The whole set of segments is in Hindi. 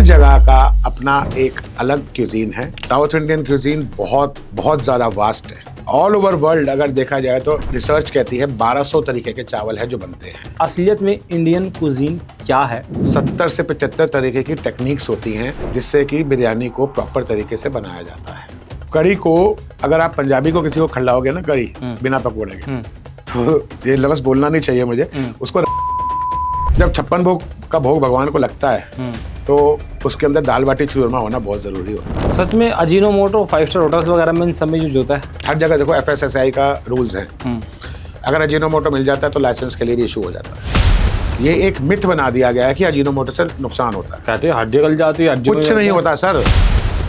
हर जगह का अपना एक अलग क्यूजीन है। साउथ इंडियन क्यूजीन बहुत बहुत ज़्यादा वास्ट है। ऑल ओवर वर्ल्ड अगर देखा जाए तो रिसर्च कहती है 1200 तरीके के चावल है जो बनते हैं। असलियत में इंडियन कुजीन क्या है? 70 से 75 तरीके की टेक्निक्स होती हैं जिससे कि बिरयानी को प्रॉपर तरीके से बनाया जाता है। कड़ी को अगर आप पंजाबी को किसी को खिलाओगे ना कड़ी बिना पकौड़े के, तो ये लफ्ज़ बोलना नहीं चाहिए मुझे, उसको जब 56 भोग का भोग भगवान को लगता है तो उसके अंदर दाल बाटी चूरमा होना बहुत ज़रूरी होता है। सच में अजीनोमोटो 5 स्टार होटल्स वगैरह में इन सब में यूज होता है? हर जगह देखो FSSAI का रूल्स हैं। अगर अजीनोमोटो मिल जाता है तो लाइसेंस के लिए भी इशू हो जाता है। ये एक मिथ बना दिया गया है कि अजीनोमोटो से नुकसान होता है। कहते हैं हड्डी गल जाती है, हड्डी कुछ नहीं होता सर।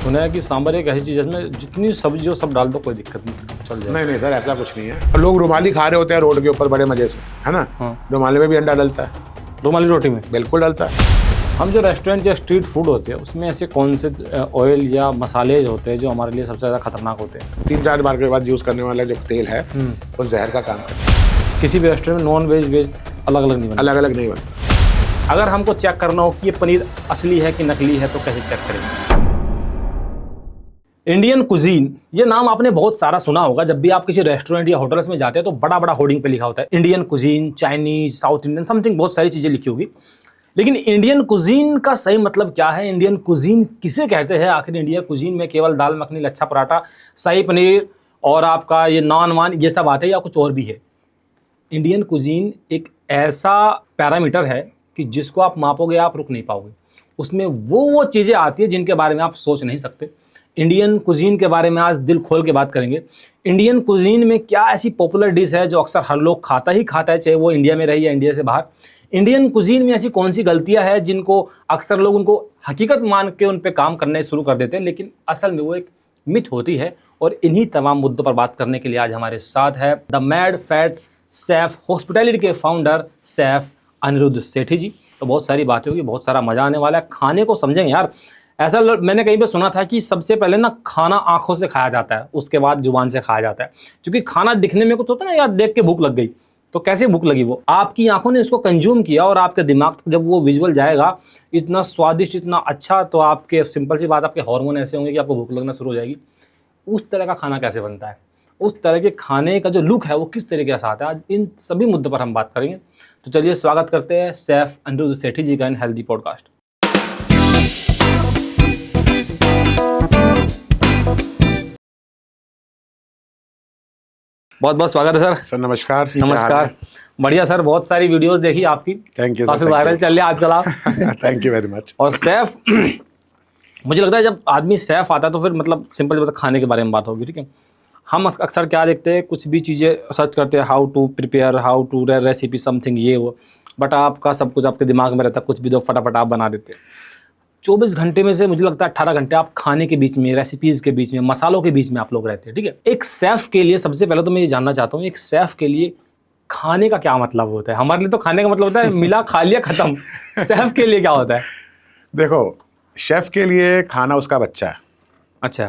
सुना है कि सांभर एक ऐसी चीज़ है जिसमें जितनी सब्जी हो सब डाल दो, कोई दिक्कत नहीं, चल जाए। नहीं सर, ऐसा कुछ नहीं है। लोग रुमाली खा रहे होते हैं रोड के ऊपर बड़े मजे से, है ना? रुमाली में भी अंडा डलता है। रुमाली रोटी में बिल्कुल डलता है। हम जो रेस्टोरेंट या स्ट्रीट फूड होते हैं उसमें ऐसे कौन से ऑयल या मसाले होते हैं जो हमारे लिए सबसे ज़्यादा खतरनाक होते हैं? 3-4 बार के बाद यूज़ करने वाला जो तेल है वो जहर का काम करता है। किसी भी रेस्टोरेंट में नॉन वेज वेज अलग अलग नहीं बनता? अलग अलग नहीं बनता। अगर हमको चेक करना हो कि ये पनीर असली है कि नकली है तो कैसे चेक करेंगे? इंडियन कुजीन, ये नाम आपने बहुत सारा सुना होगा। जब भी आप किसी रेस्टोरेंट या होटल्स में जाते हैं तो बड़ा बड़ा होर्डिंग पे लिखा होता है Indian cuisine, Chinese, south Indian, something, बहुत सारी चीज़ें लिखी होगी। लेकिन इंडियन कुजीन का सही मतलब क्या है? इंडियन कुजीन किसे कहते हैं? आखिर इंडियन कुजीन में केवल दाल मखनी, लच्छा पराठा, शाही पनीर और आपका ये नान वान ये सब आते हैं या कुछ और भी है? इंडियन कुजीन एक ऐसा पैरामीटर है कि जिसको आप मापोगे आप रुक नहीं पाओगे। उसमें वो चीज़ें आती है जिनके बारे में आप सोच नहीं सकते। इंडियन कुजीन के बारे में आज दिल खोल के बात करेंगे। इंडियन कुजीन में क्या ऐसी पॉपुलर डिश है जो अक्सर हर लोग खाता ही खाता है, चाहे वो इंडिया में रहे या इंडिया से बाहर। इंडियन कुजीन में ऐसी कौन सी गलतियां हैं जिनको अक्सर लोग उनको हकीकत मान के उन पे काम करने शुरू कर देते हैं, लेकिन असल में वो एक मिथ होती है। और इन्हीं तमाम मुद्दों पर बात करने के लिए आज हमारे साथ है the mad fat chef hospitality के फाउंडर शेफ अनिरुद्ध सेठी जी। तो बहुत सारी बातें होगी, बहुत सारा मजा आने वाला है, खाने को समझेंगे यार। ऐसा मैंने कहीं पे सुना था कि सबसे पहले ना खाना आंखों से खाया जाता है, उसके बाद जुबान से खाया जाता है। क्योंकि खाना दिखने में कुछ होता है ना, यार देख के भूख लग गई, तो कैसे भूख लगी? वो आपकी आंखों ने इसको कंज्यूम किया और आपके दिमाग तक जब वो विजुअल जाएगा इतना स्वादिष्ट, इतना अच्छा, तो आपके सिंपल सी बात, आपके हार्मोन ऐसे होंगे कि आपको भूख लगना शुरू हो जाएगी। उस तरह का खाना कैसे बनता है, उस तरह के खाने का जो लुक है वो किस तरीके से आता है, आज इन सभी मुद्दों पर हम बात करेंगे। तो चलिए स्वागत करते हैं शेफ अनिरुद्ध सेठी जी का इन हेल्दी पॉडकास्ट। बहुत बहुत स्वागत है सर। सर नमस्कार। नमस्कार। बढ़िया सर, बहुत सारी वीडियोस देखी आपकी। Thank you. काफी वायरल चल रहे हैं आजकल आप। Thank you very much. और शेफ मुझे लगता है जब आदमी शेफ आता है तो फिर मतलब सिंपल बात खाने के बारे में बात होगी, ठीक है? हम अक्सर क्या देखते हैं, कुछ भी चीज़ें सर्च करते हैं, how to prepare, how to recipe something ये वो, बट आपका सब कुछ आपके दिमाग में रहता है, कुछ भी दो फटाफट आप बना देते हैं। 24 घंटे में से मुझे लगता है 18 घंटे आप खाने के बीच में, रेसिपीज़ के बीच में, मसालों के बीच में आप लोग रहते हैं, ठीक है? एक शेफ़ के लिए सबसे पहले तो मैं ये जानना चाहता हूँ, एक शेफ़ के लिए खाने का क्या मतलब होता है? हमारे लिए तो खाने का मतलब होता है मिला खा लिया खत्म। शेफ़ के लिए क्या होता है? देखो, शेफ़ के लिए खाना उसका बच्चा है। अच्छा।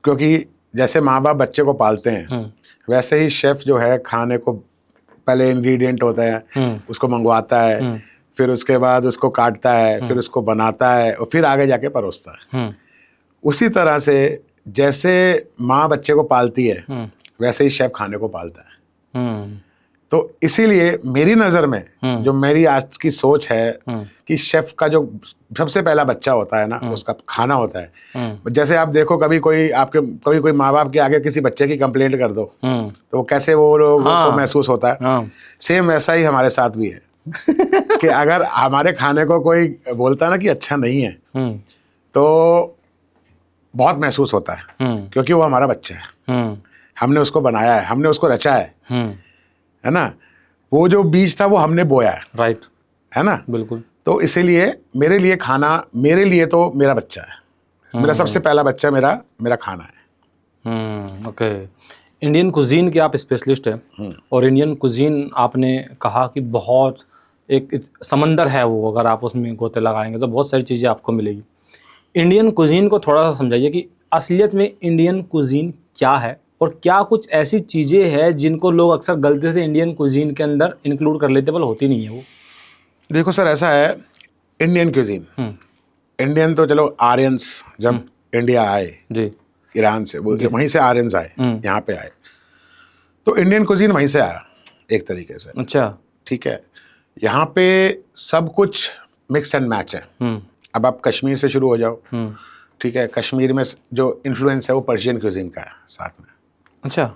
क्योंकि जैसे माँ बाप बच्चे को पालते हैं वैसे ही शेफ़ जो है खाने को पहले इंग्रेडिएंट होता है, उसको मंगवाता है, फिर उसके बाद उसको काटता है, फिर उसको बनाता है और फिर आगे जाके परोसता है। उसी तरह से जैसे माँ बच्चे को पालती है वैसे ही शेफ़ खाने को पालता है। तो इसीलिए मेरी नज़र में जो मेरी आज की सोच है कि शेफ़ का जो सबसे पहला बच्चा होता है ना, उसका खाना होता है। जैसे आप देखो, कभी कोई माँ बाप के आगे किसी बच्चे की कंप्लेंट कर दो तो कैसे वो लोग को महसूस होता है। सेम वैसा ही हमारे साथ भी है कि अगर हमारे खाने को कोई बोलता है ना कि अच्छा नहीं है तो बहुत महसूस होता है, क्योंकि वो हमारा बच्चा है। हमने उसको बनाया है, हमने उसको रचा है ना? वो जो बीज था वो हमने बोया है, राइट, है ना? बिल्कुल। तो इसीलिए मेरे लिए खाना, मेरे लिए तो मेरा बच्चा है। मेरा सबसे पहला बच्चा मेरा खाना है। ओके। इंडियन कुजीन के आप स्पेशलिस्ट हैं और इंडियन कुजीन आपने कहा कि बहुत एक समंदर है वो, अगर आप उसमें गोते लगाएंगे तो बहुत सारी चीज़ें आपको मिलेगी। इंडियन कुजीन को थोड़ा सा समझाइए कि असलियत में इंडियन कुजीन क्या है और क्या कुछ ऐसी चीज़ें हैं जिनको लोग अक्सर गलती से इंडियन कुजीन के अंदर इंक्लूड कर लेते, बल होती नहीं है वो। देखो सर, ऐसा है, इंडियन क्यूजीन इंडियन तो चलो आर्यंस जब इंडिया आए जी ईरान से, वो वहीं से आर्यंस आए, यहाँ पे आए, तो इंडियन कुजीन वहीं से आया एक तरीके से। अच्छा। ठीक है, यहाँ पे सब कुछ मिक्स एंड मैच है। अब आप कश्मीर से शुरू हो जाओ। ठीक है, कश्मीर में जो इन्फ्लुएंस है वो पर्शियन क्यूजीन का है साथ में। अच्छा।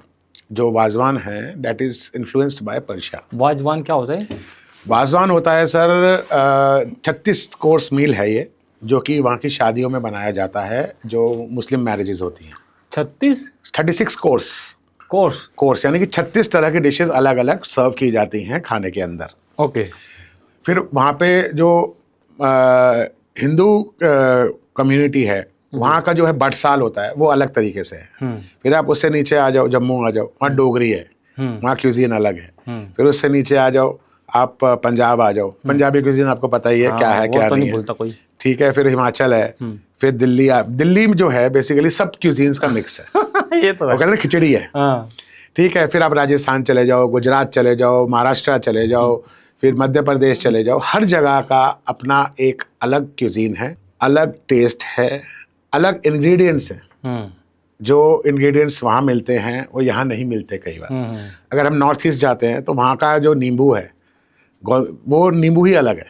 जो वाजवान है that is influenced by Persia. Wazwan क्या होता है? वाजवान होता है सर 36 कोर्स मील है ये, जो कि वहाँ की शादियों में बनाया जाता है जो मुस्लिम मैरिजेज होती हैं। 36 कोर्स यानी कि 36 तरह की डिशेस अलग अलग सर्व की जाती हैं खाने के अंदर। ओके। फिर वहाँ पे जो हिंदू कम्युनिटी है वहाँ का जो है बटसाल होता है वो अलग तरीके से है। फिर आप उससे नीचे आ जाओ, जम्मू आ जाओ, वहाँ डोगरी है, वहाँ क्यूजीन अलग है। फिर उससे नीचे आ जाओ आप पंजाब आ जाओ, पंजाबी क्यूजीन आपको पता ही है क्या है क्या नहीं है। कोई। ठीक है, फिर हिमाचल है, फिर दिल्ली दिल्ली में जो है बेसिकली सब क्यूजीन्स का मिक्स है। ये तो वो कहते हैं खिचड़ी है। ठीक है, फिर आप राजस्थान चले जाओ, गुजरात चले जाओ, महाराष्ट्र चले जाओ, फिर मध्य प्रदेश चले जाओ, हर जगह का अपना एक अलग क्यूजीन है, अलग टेस्ट है, अलग इंग्रेडिएंट्स हैं। जो इंग्रेडिएंट्स वहाँ मिलते हैं वो यहाँ नहीं मिलते कई बार। अगर हम नॉर्थ ईस्ट जाते हैं तो वहाँ का जो नींबू है वो नींबू ही अलग है।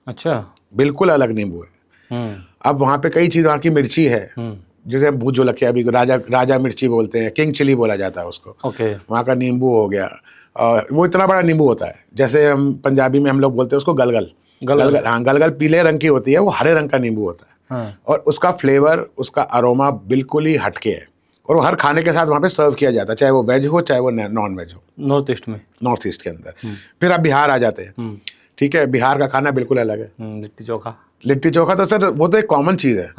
अच्छा। बिल्कुल अलग नींबू है। अब वहाँ पे कई चीज़, वहाँ की मिर्ची है जैसे भूत जोलकिया भी राजा मिर्ची बोलते हैं, किंग चिली बोला जाता है उसको। ओके। वहाँ का नींबू हो गया, और वो इतना बड़ा नींबू होता है, जैसे हम पंजाबी में हम लोग बोलते हैं उसको गलगल। हाँ, गलगल पीले रंग की होती है, वो हरे रंग का नींबू होता है। और उसका फ्लेवर, उसका अरोमा बिल्कुल ही हटके है, और वो हर खाने के साथ वहाँ पे सर्व किया जाता है, चाहे वो वेज हो चाहे वो नॉन वेज हो। नॉर्थ ईस्ट के अंदर। फिर आप बिहार आ जाते हैं। ठीक है, बिहार का खाना बिल्कुल अलग है। लिट्टी चोखा तो सर वो तो एक कॉमन चीज़ है।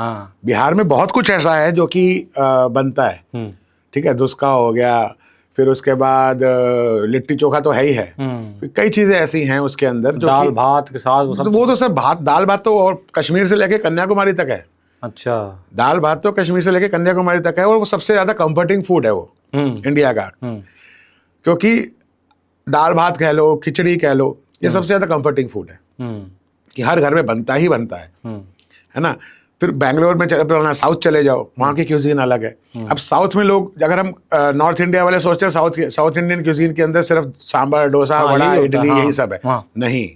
बिहार में बहुत कुछ ऐसा है जो कि बनता है। ठीक है, दुस्का हो गया, फिर उसके बाद लिट्टी चोखा तो है ही है। फिर कई चीज़ें ऐसी हैं उसके अंदर जो दाल भात के साथ वो तो सर दाल भात तो और कश्मीर से लेके कन्याकुमारी तक है। अच्छा। दाल भात तो कश्मीर से लेके कन्याकुमारी तक है, और वो सबसे ज़्यादा कंफर्टिंग फूड है वो इंडिया का। क्योंकि दाल भात कह लो, खिचड़ी कह लो, ये सबसे ज़्यादा कंफर्टिंग फूड है कि हर घर में बनता ही बनता है ना। फिर बैंगलोर में साउथ चले जाओ, वहाँ की क्यूजीन अलग है। अब साउथ में लोग, अगर हम नॉर्थ इंडिया वाले सोचते हैं साउथ इंडियन क्यूजीन के अंदर सिर्फ सांभर, डोसा, वड़ा, इडली यही सब है। नहीं,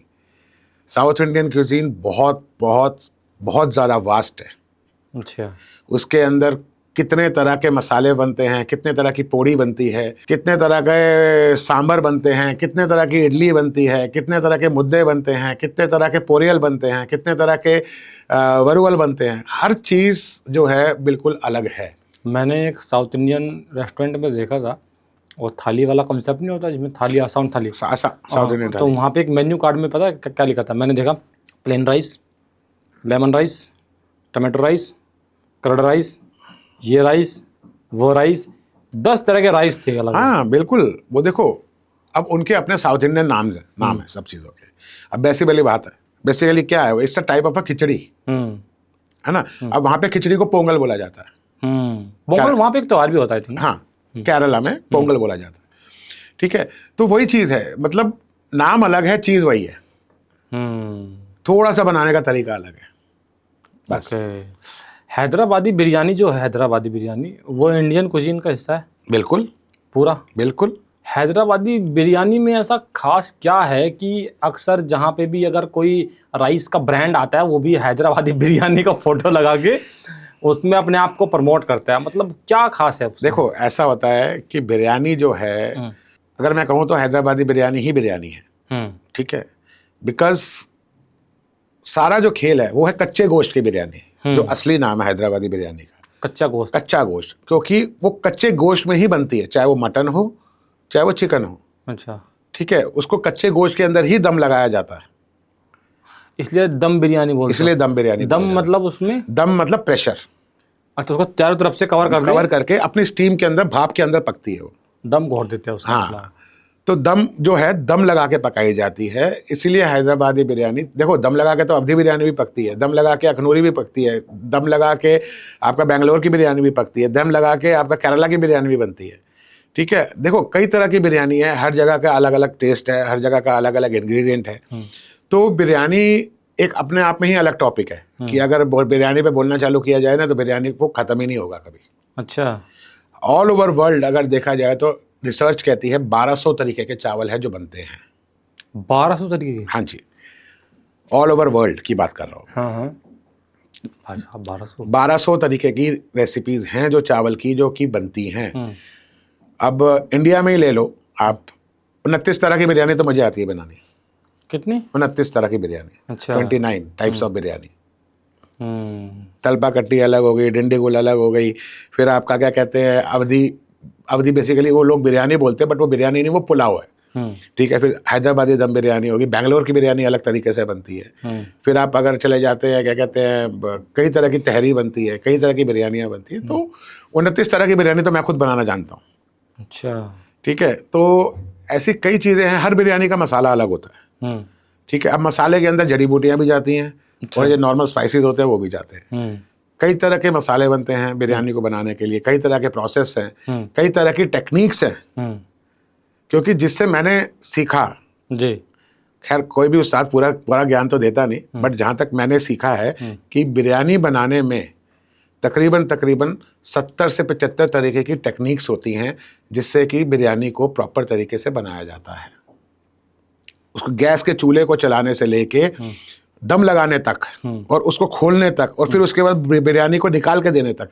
साउथ इंडियन क्यूजीन बहुत बहुत बहुत ज़्यादा वास्ट है। अच्छा। उसके अंदर कितने तरह के मसाले बनते हैं, कितने तरह की पोड़ी बनती है, कितने तरह के सांभर बनते हैं, कितने तरह की इडली बनती है, कितने तरह के मुद्दे बनते हैं, कितने तरह के पोरियल बनते हैं, कितने तरह के वरुवल बनते हैं। हर चीज़ जो है बिल्कुल अलग है। मैंने एक साउथ इंडियन रेस्टोरेंट में देखा था, वो थाली वाला कंसेप्ट नहीं होता जिसमें थाली आसान थाली साउथ इंडियन। तो वहाँ पे एक मेन्यू कार्ड में पता है क्या लिखा था? मैंने देखा plain rice, lemon rice, tomato rice, curd rice, ये राइस, वो राइस, 10 तरह के राइस थे अलग। हाँ बिल्कुल, वो देखो अब उनके अपने साउथ इंडियन नाम है सब चीज़ों के। अब बेसिकली बात है, बेसिकली क्या है, it's a type of a khichdi है ना। अब वहाँ पे खिचड़ी को पोंगल बोला जाता है। पोंगल वहाँ पे एक त्योहार भी होता है। हाँ, केरला में पोंगल बोला जाता है। ठीक है, तो वही चीज़ है, मतलब नाम अलग है, चीज़ वही है, थोड़ा सा बनाने का तरीका अलग है बस। हैदराबादी बिरयानी जो है, हैदराबादी बिरयानी वो इंडियन कुजीन का हिस्सा है? बिल्कुल, पूरा बिल्कुल। हैदराबादी बिरयानी में ऐसा खास क्या है कि अक्सर जहाँ पे भी अगर कोई राइस का ब्रांड आता है वो भी हैदराबादी बिरयानी का फोटो लगा के उसमें अपने आप को प्रमोट करता है, मतलब क्या खास है उसमें? देखो ऐसा होता है कि बिरयानी जो है, अगर मैं कहूँ तो हैदराबादी बिरयानी ही बिरयानी है। ठीक है, बिकॉज सारा जो खेल है वो है कच्चे गोश्त की बिरयानी, जो असली नाम है हैदराबादी बिरयानी का, कच्चा गोश्त। कच्चा गोश्त, क्योंकि वो कच्चे गोश्त में ही बनती है, चाहे वो मटन हो चाहे वो चिकन हो। अच्छा। ठीक है, उसको कच्चे गोश्त के अंदर ही दम लगाया जाता है, इसलिए दम बिरयानी बोलते हैं। इसलिए दम बिरयानी। दम मतलब उसमें, दम मतलब प्रेशर। अच्छा, उसको चारों तरफ से कवर करके अपनी स्टीम के अंदर, भाप के अंदर पकती है वो, दम घोट देते हैं उसका। हाँ, तो दम जो है दम लगा के पकाई जाती है, इसीलिए हैदराबादी बिरयानी। देखो दम लगा के तो अवधी बिरयानी भी पकती है, दम लगा के अखनूरी भी पकती है, दम लगा के आपका बेंगलोर की बिरयानी भी पकती है, दम लगा के आपका केरला की बिरयानी भी बनती है। ठीक है, देखो कई तरह की बिरयानी है, हर जगह का अलग अलग टेस्ट है, हर जगह का अलग अलग इंग्रेडिएंट है। तो बिरयानी एक अपने आप में ही अलग टॉपिक है कि अगर बिरयानी पे बोलना चालू किया जाए ना तो बिरयानी को ख़त्म ही नहीं होगा कभी। अच्छा। ऑल ओवर वर्ल्ड अगर देखा जाए तो रिसर्च कहती है 1200 तरीके के चावल है जो बनते हैं। 1200 तरीके की? हाँ जी, ऑल ओवर वर्ल्ड की बात कर रहा हूँ। हाँ हाँ, अच्छा 1200 तरीके की रेसिपीज हैं जो चावल की जो कि बनती हैं। अब इंडिया में ही ले लो आप, 29 तरह की बिरयानी तो मुझे आती है बनानी। कितनी? 29 तरह की बिरयानी। अच्छा। 29 टाइप्स ऑफ बिरयानी। तलपा कट्टी अलग हो गई, डिंडी गुल अलग हो गई, फिर आपका क्या कहते हैं अवधी बेसिकली वो लोग बिरयानी बोलते हैं बट वो बिरयानी नहीं, वो पुलाव है। ठीक है। फिर हैदराबादी दम बिरयानी होगी, बेंगलोर की बिरयानी अलग तरीके से बनती है। फिर आप अगर चले जाते हैं क्या कहते हैं कई तरह की तहरी बनती है, कई तरह की बिरयानियाँ बनती हैं। तो 29 तरह की बिरयानी तो मैं खुद बनाना जानता हूँ। अच्छा। ठीक है। तो ऐसी कई चीज़ें हैं, हर बिरयानी का मसाला अलग होता है। ठीक है। अब मसाले के अंदर जड़ी बूटियाँ भी जाती हैं और जो नॉर्मल स्पाइसेस होते हैं वो भी जाते हैं। कई तरह के मसाले बनते हैं बिरयानी को बनाने के लिए, कई तरह के प्रोसेस हैं, कई तरह की टेक्निक्स हैं। क्योंकि जिससे मैंने सीखा जी, खैर कोई भी उस्ताद पूरा ज्ञान तो देता नहीं, बट जहाँ तक मैंने सीखा है कि बिरयानी बनाने में तकरीबन 70 से 75 तरीके की टेक्निक्स होती हैं जिससे कि बिरयानी को प्रॉपर तरीके से बनाया जाता है। उसको गैस के चूल्हे को चलाने से लेके दम लगाने तक और उसको खोलने तक और फिर उसके बाद बिरयानी को निकाल के देने तक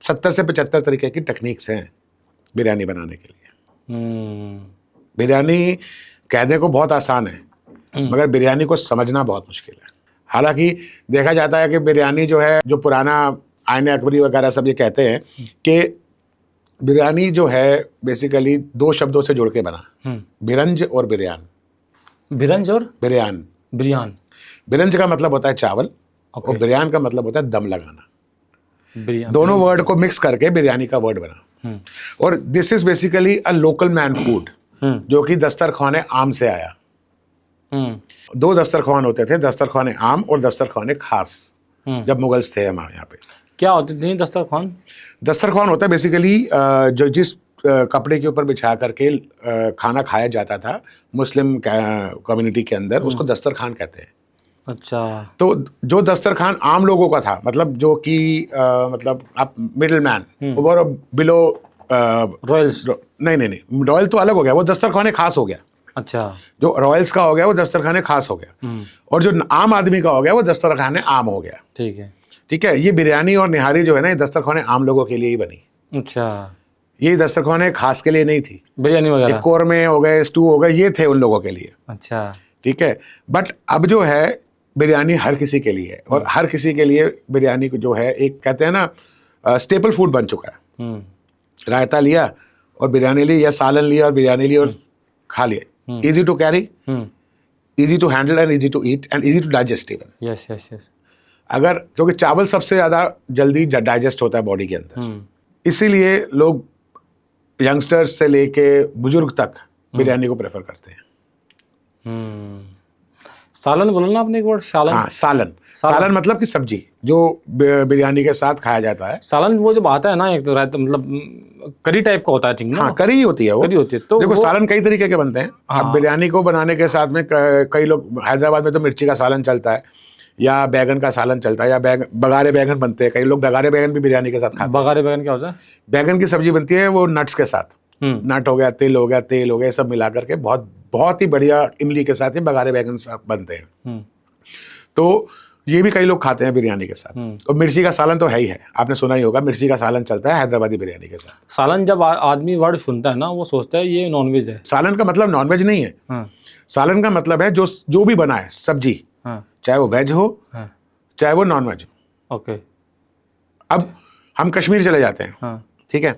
70 से 75 तरीके की टेक्निक्स हैं बिरयानी बनाने के लिए। बिरयानी कहने को बहुत आसान है मगर बिरयानी को समझना बहुत मुश्किल है। हालांकि देखा जाता है कि बिरयानी जो है, जो पुराना आईने अकबरी वगैरह सब ये कहते हैं कि बिरयानी जो है बेसिकली 2 शब्दों से जुड़ के बना, बिरंज और बिरयान। बिरंज और बिरयान। बिरयान। बिरंज का मतलब होता है चावल और बिरयान का मतलब होता है दम लगाना। दोनों वर्ड को मिक्स करके बिरयानी का वर्ड बना। और this is basically a local man food जो कि दस्तरखाने आम से आया। 2 दस्तरखान होते थे, दस्तरखाने आम और दस्तरखाने खास। जब मुगल्स थे हमारे यहाँ पे। क्या होते थे दस्तरखान? दस्तरखान होता है बेसिकली जो जिस कपड़े के ऊपर बिछा करके खाना खाया जाता था मुस्लिम कम्युनिटी के अंदर, उसको दस्तरखान कहते हैं। अच्छा। तो जो दस्तरखान आम लोगों का था, मतलब जो कि मतलब आप मिडिल मैन और बिलो रॉयल्स, नहीं रॉयल तो अलग हो गया, वो दस्तरखाने खास हो गया। अच्छा। जो रॉयल्स का हो गया वो दस्तरखाने खास हो गया और जो आम आदमी का हो गया वो दस्तरखाने आम हो गया। ठीक है। ठीक है। ये बिरयानी और निहारी जो है ना, ये दस्तरखाने आम लोगों के लिए ही बनी। अच्छा। ये दस्तरखाने खास के लिए नहीं थी। बिरयानी वगैरह कोरमे हो गए, स्टू हो गए, ये थे उन लोगों के लिए। अच्छा। ठीक है। बट अब जो है बिरयानी हर किसी के लिए है और हर किसी के लिए बिरयानी जो है एक कहते हैं ना स्टेपल फूड बन चुका है। रायता लिया और बिरयानी ली, या सालन लिया और बिरयानी ली और खा लिया। Easy to carry, easy to handle and easy to eat and easy to digest even. Yes yes yes. अगर क्योंकि चावल सबसे ज़्यादा जल्दी डाइजेस्ट होता है बॉडी के अंदर, इसीलिए लोग यंगस्टर्स से लेके बुजुर्ग तक बिरयानी को प्रेफर करते हैं। सालन बोला ना आपने एक वर्ड, सालन? हाँ, सालन मतलब कि सब्जी जो बिरयानी के साथ खाया जाता है। सालन वो जब आता है ना, एक तो मतलब करी टाइप का होता है, ठीक ना? हाँ, करी होती है वो। करी होती है। तो देखो सालन कई तरीके के बनते हैं। हाँ। अब बिरयानी को बनाने के साथ में कई लोग, हैदराबाद में तो मिर्ची का सालन चलता है या बैगन का सालन चलता है या बगारे बैगन बनते हैं। कई लोग बगारे बैगन भी बिरयानी के साथ खाते हैं। बगारे बैगन क्या होता है? बैगन की सब्जी बनती है वो नट्स के साथ, नट हो गया, तिल हो गया, तेल हो गया, सब मिला करके बहुत ही बढ़िया इमली के साथ ही बगारे बैगन बनते हैं। तो ये भी कई लोग खाते हैं बिरयानी के साथ। और मिर्ची का सालन तो है ही है, आपने सुना ही होगा, मिर्ची का सालन चलता है हैदराबादी बिरयानी के साथ। सालन जब आदमी वर्ड सुनता है ना, वो सोचता है ये नॉनवेज है। सालन का मतलब नॉनवेज नहीं है। सालन का मतलब है जो भी बना है सब्जी, चाहे वो वेज हो चाहे वो नॉन वेज हो। ओके। अब हम कश्मीर चले जाते हैं। ठीक है।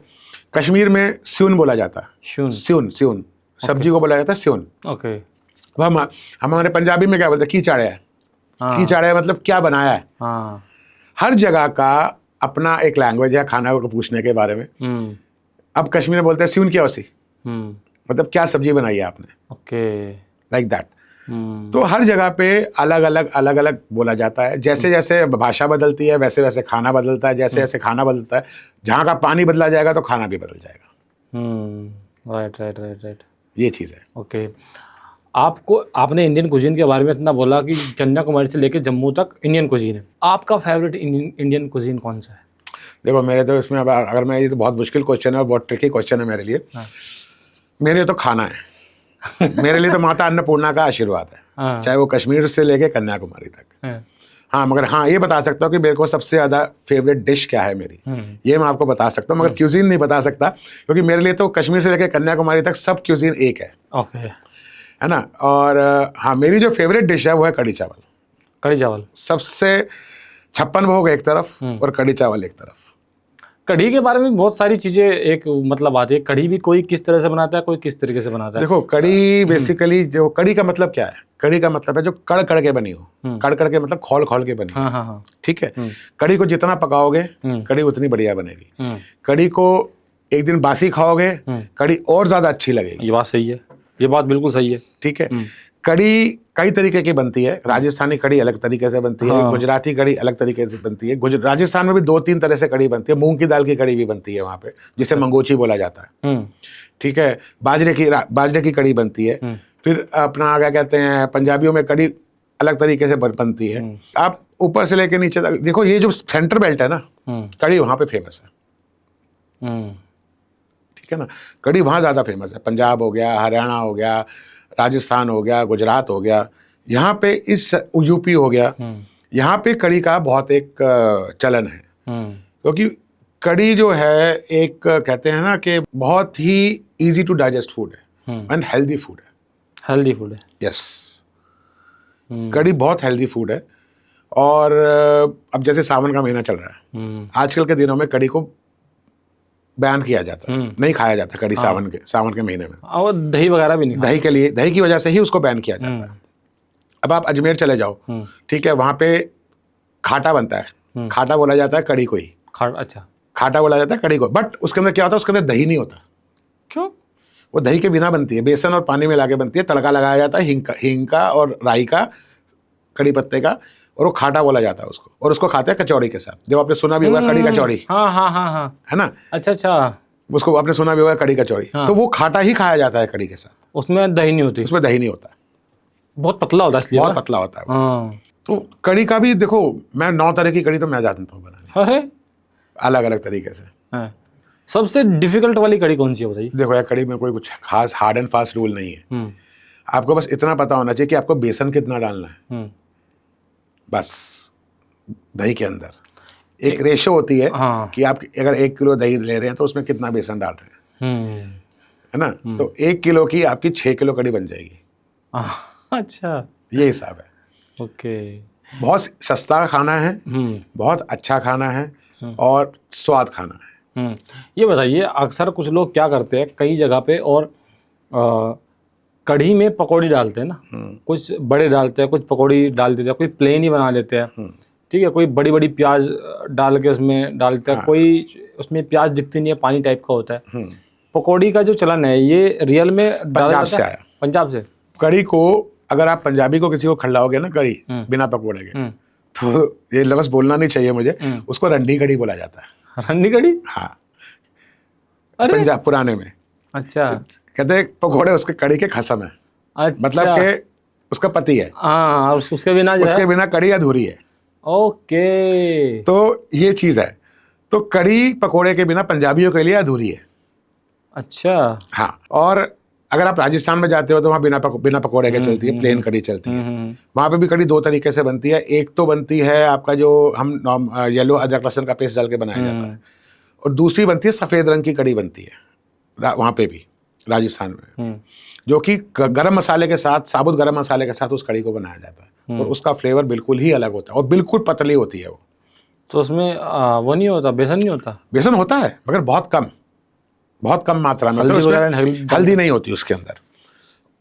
कश्मीर में स्यून बोला जाता है। स्यून सब्जी को बोला जाता है स्यून। ओके। अब हमारे पंजाबी में क्या बोलते हैं? कीचाड़े है। कीचाड़े मतलब क्या बनाया है। हर जगह का अपना एक लैंग्वेज है खाना को पूछने के बारे में। अब कश्मीर में बोलते हैं स्यून क्या होसी, मतलब क्या सब्जी बनाई है आपने। ओके। Like that. तो हर जगह पे अलग अलग बोला जाता है। जैसे जैसे भाषा बदलती है वैसे वैसे खाना बदलता है। जैसे जैसे खाना बदलता है, जहाँ का पानी बदला जाएगा तो खाना भी बदल जाएगा। राइट। ये चीज़ है। ओके। आपने इंडियन कुजीन के बारे में इतना बोला कि कन्याकुमारी से लेके जम्मू तक इंडियन कुजीन है। आपका फेवरेट इंडियन कुजीन कौन सा है? देखो मेरे तो इसमें अगर मैं, ये तो बहुत मुश्किल क्वेश्चन है और बहुत ट्रिकी क्वेश्चन है मेरे लिए। मेरे लिए तो खाना है। मेरे लिए तो माता अन्नपूर्णा का आशीर्वाद है, चाहे वो कश्मीर से लेके कन्याकुमारी तक। हाँ, मगर हाँ ये बता सकता हूँ कि मेरे को सबसे ज़्यादा फेवरेट डिश क्या है मेरी, ये मैं आपको बता सकता हूँ, मगर क्यूजीन नहीं बता सकता, क्योंकि मेरे लिए तो कश्मीर से लेकर कन्याकुमारी तक सब क्यूजीन एक है। ओके, है ना। और हाँ, मेरी जो फेवरेट डिश है वो है कढ़ी चावल। कढ़ी चावल सबसे, 56 भोग एक तरफ और कढ़ी चावल एक तरफ। कढ़ी के बारे में बहुत सारी चीज़ें एक मतलब आती है। कढ़ी भी कोई किस तरह से बनाता है, कोई किस तरीके से बनाता है। देखो कढ़ी बेसिकली, जो कढ़ी का मतलब क्या है, कढ़ी का मतलब है जो कड़ कड़ के बनी हो। कड़ कड़ के मतलब खोल खोल के बनी हो। हाँ हाँ हाँ। ठीक है। कढ़ी को जितना पकाओगे कढ़ी उतनी बढ़िया बनेगी। कढ़ी को एक दिन बासी खाओगे कढ़ी और ज्यादा अच्छी लगेगी। ये बात सही है, ये बात बिल्कुल सही है। ठीक है। कढ़ी कई तरीके की बनती है। राजस्थानी कढ़ी अलग तरीके से बनती है, गुजराती कढ़ी अलग तरीके से बनती है। राजस्थान में भी 2-3 तरह से कढ़ी बनती है। मूंग की दाल की कढ़ी भी बनती है वहाँ पे, जिसे मंगोची बोला जाता है। ठीक है। बाजरे की कढ़ी बनती है। फिर अपना क्या कहते हैं, पंजाबियों में कढ़ी अलग तरीके से बनती है। आप ऊपर से लेके नीचे तक देखो, ये जो सेंटर बेल्ट है ना, कढ़ी वहाँ पे फेमस है। ठीक है ना। कढ़ी वहाँ ज़्यादा फेमस है। पंजाब हो गया, हरियाणा हो गया, राजस्थान हो गया, गुजरात हो गया, यहाँ पे इस यूपी हो गया, यहाँ पे कढ़ी का बहुत एक चलन है। क्योंकि कढ़ी जो है एक कहते हैं ना कि बहुत ही इजी टू डाइजेस्ट फूड है एंड हेल्दी फूड है। हेल्दी फूड है, यस। कढ़ी बहुत हेल्दी फूड है। और अब जैसे सावन का महीना चल रहा है, आजकल के दिनों में कढ़ी को बैन किया जाता है, नहीं खाया जाता कढ़ी। सावन के महीने में, और दही वगैरह भी नहीं, दही की वजह से ही उसको बैन किया जाता है। अब आप अजमेर चले जाओ, ठीक है, वहाँ पे खाटा बनता है। खाटा बोला जाता है कढ़ी को ही। अच्छा, खाटा बोला जाता है कढ़ी को, बट उसके अंदर क्या होता है, उसके अंदर दही नहीं होता। क्यों? वो दही के बिना बनती है, बेसन और पानी मिला के बनती है। तड़का लगाया जाता है हींग का और राई का, कड़ी पत्ते का, और वो खाटा बोला जाता है उसको। और उसको खाते हैं कचौड़ी के साथ। जब आपने सुना भी होगा कड़ी कचौड़ी, हाँ हाँ हाँ हाँ, है ना। अच्छा अच्छा, उसको आपने सुना भी होगा कड़ी कचौड़ी। तो वो खाटा ही खाया जाता है कड़ी के साथ, उसमें दही नहीं होती। उसमें दही नहीं होता, बहुत पतला होता है इसलिए। बहुत पतला होता है। तो कड़ी का भी देखो, मैं 9 तरह की कड़ी तो मैं जानता हूँ बनाने, अरे अलग अलग तरीके से। सबसे डिफिकल्ट वाली कड़ी कौन सी है बताइए? देखो यार, कड़ी में कोई कुछ खास हार्ड एंड फास्ट रूल नहीं है। आपको बस इतना पता होना चाहिए कि आपको बेसन कितना डालना है। बस दही के अंदर एक रेशो होती है कि आप अगर 1 किलो दही ले रहे हैं तो उसमें कितना बेसन डाल रहे हैं, है ना। तो 1 किलो की आपकी 6 किलो कड़ी बन जाएगी। अच्छा, ये हिसाब है। ओके। बहुत सस्ता खाना है, बहुत अच्छा खाना है और स्वाद खाना है। ये बताइए, अक्सर कुछ लोग क्या करते हैं कई जगह पे, और कढ़ी में पकौड़ी डालते हैं ना, कुछ बड़े डालते हैं, कुछ पकौड़ी डाल देते हैं, कोई प्लेन ही बना लेते हैं। ठीक है, कोई बड़ी बड़ी प्याज डाल के उसमें डालते हैं, कोई उसमें प्याज दिखती नहीं है, पानी टाइप का होता है। पकौड़ी का जो चलन है ये रियल में पंजाब से आया। पंजाब से। कढ़ी को अगर आप पंजाबी को किसी को खिलाओगे ना कढ़ी बिना पकौड़े के, तो ये लफ्ज़ बोलना नहीं चाहिए मुझे, उसको रंडी कढ़ी बोला जाता है। रंडी कढ़ी? हाँ, पंजाब पुराने में। अच्छा, कहते हैं पकौड़े उसके कढ़ी के खसम है। अच्छा। मतलब कि उसका पति है। हाँ, उसके बिना कढ़ी अधूरी है। ओके, तो ये चीज़ है। तो कढ़ी पकोड़े के बिना पंजाबियों के लिए अधूरी है। अच्छा। हाँ, और अगर आप राजस्थान में जाते हो तो वहाँ बिना पकोड़े के चलती है, प्लेन कढ़ी चलती है। वहाँ पे भी कढ़ी 2 तरीके से बनती है। एक तो बनती है आपका जो हम येलो अदरक लहसुन का पेस्ट डाल के बनाया जाता है, और दूसरी बनती है सफ़ेद रंग की कढ़ी बनती है वहाँ पे भी राजस्थान में, जो कि गरम मसाले के साथ, साबुत गरम मसाले के साथ उस कढ़ी को बनाया जाता है, और उसका फ्लेवर बिल्कुल ही अलग होता है और बिल्कुल पतली होती है वो। तो उसमें वो नहीं होता, बेसन नहीं होता? बेसन होता है मगर बहुत कम मात्रा में। हल्दी नहीं होती उसके अंदर।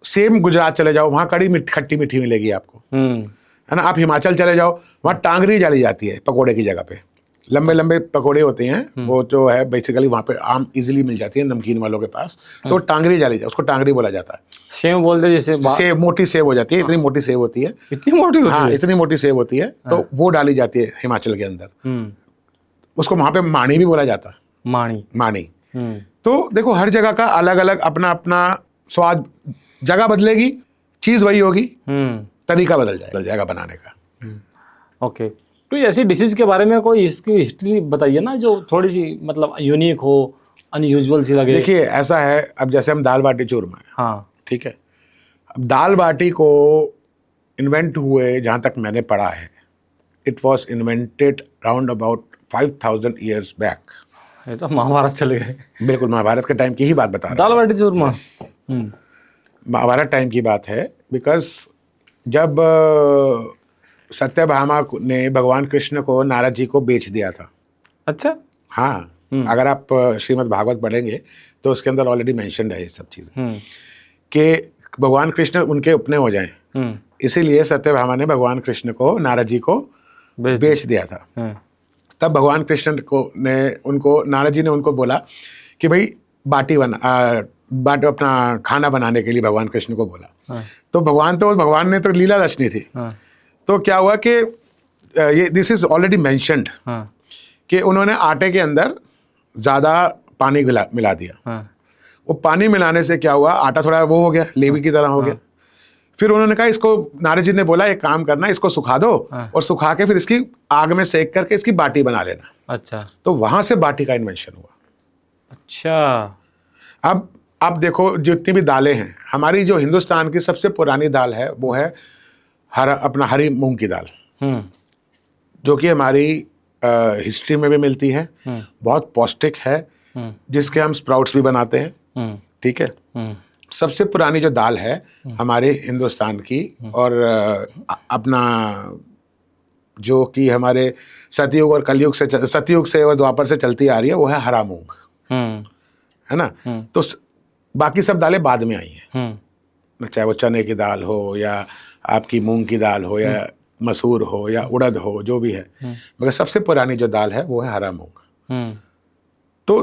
सेम गुजरात चले जाओ, वहाँ कढ़ी खट्टी मीठी मिलेगी आपको, है ना। आप हिमाचल चले जाओ, वहाँ टांगरी डाली जाती है पकोड़े की जगह पे। लंबे लंबे पकोड़े होते हैं, वो जो है बेसिकली वहाँ पे आम इजीली मिल जाती है नमकीन वालों के पास, तो टांगरी डाली जाती है, उसको टांगरी बोला जाता है। सेव बोलते हैं जैसे, सेव, मोटी सेव हो जाती है, इतनी मोटी सेव होती है। इतनी मोटी होती है? हाँ, इतनी मोटी सेव होती है, तो वो डाली जाती है हिमाचल के अंदर। उसको वहाँ पे माणी भी बोला जाता है। माणी। तो देखो, हर जगह का अलग अलग अपना अपना स्वाद। जगह बदलेगी चीज़ वही होगी, तरीका बदल जाएगा बनाने का। ओके, कोई ऐसी डिशेज के बारे में कोई इसकी हिस्ट्री बताइए ना जो थोड़ी सी मतलब यूनिक हो, अनयूजुअल सी लगे। देखिए ऐसा है, अब जैसे हम दाल बाटी चूरमा है, हाँ, ठीक है, अब दाल बाटी को इन्वेंट हुए जहाँ तक मैंने पढ़ा है, it was invented round about 5000 years back. ये तो महाभारत चले गए। बिल्कुल महाभारत के टाइम की ही बात बता रहा दाल बाटी चूरमा। हूँ, महाभारत टाइम की बात है। बिकॉज जब सत्यभामा ने भगवान कृष्ण को नारद जी को बेच दिया था। अच्छा। हाँ, अगर आप श्रीमद् भागवत पढ़ेंगे तो उसके अंदर ऑलरेडी मेंशन्ड है ये सब चीज़ें कि भगवान कृष्ण उनके अपने हो जाएं, इसीलिए सत्यभामा ने भगवान कृष्ण को नारद जी को बेच दिया था। तब भगवान कृष्ण को ने उनको नारद जी ने उनको बोला कि भाई बाटी अपना खाना बनाने के लिए भगवान कृष्ण को बोला। तो भगवान ने तो लीला रचनी थी। तो क्या हुआ कि ये दिस इज ऑलरेडी मेंशन्ड कि उन्होंने आटे के अंदर ज़्यादा पानी मिला दिया। वो पानी मिलाने से क्या हुआ, आटा थोड़ा वो हो गया, लेवी की तरह हो गया। फिर उन्होंने कहा इसको, नारद जी ने बोला एक काम करना, इसको सुखा दो और सुखा के फिर इसकी आग में सेक करके इसकी बाटी बना लेना। अच्छा। तो वहां से बाटी का इन्वेंशन हुआ। अच्छा। अब देखो जितनी भी दालें हैं, हमारी जो हिंदुस्तान की सबसे पुरानी दाल है वो है हरी मूंग की दाल, जो कि हमारी हिस्ट्री में भी मिलती है, बहुत पौष्टिक है, जिसके हम स्प्राउट्स भी बनाते हैं। ठीक है, सबसे पुरानी जो दाल है हमारे हिंदुस्तान की, और अपना जो कि हमारे सतयुग और कलयुग से, सतयुग से और द्वापर से चलती आ रही है, वो है हरा मूंग, है ना। तो बाकी सब दालें बाद में आई हैं, चाहे वो चने की दाल हो या आपकी मूंग की दाल हो या मसूर हो या उड़द हो, जो भी है, मगर सबसे पुरानी जो दाल है वो है हरा मूंग। तो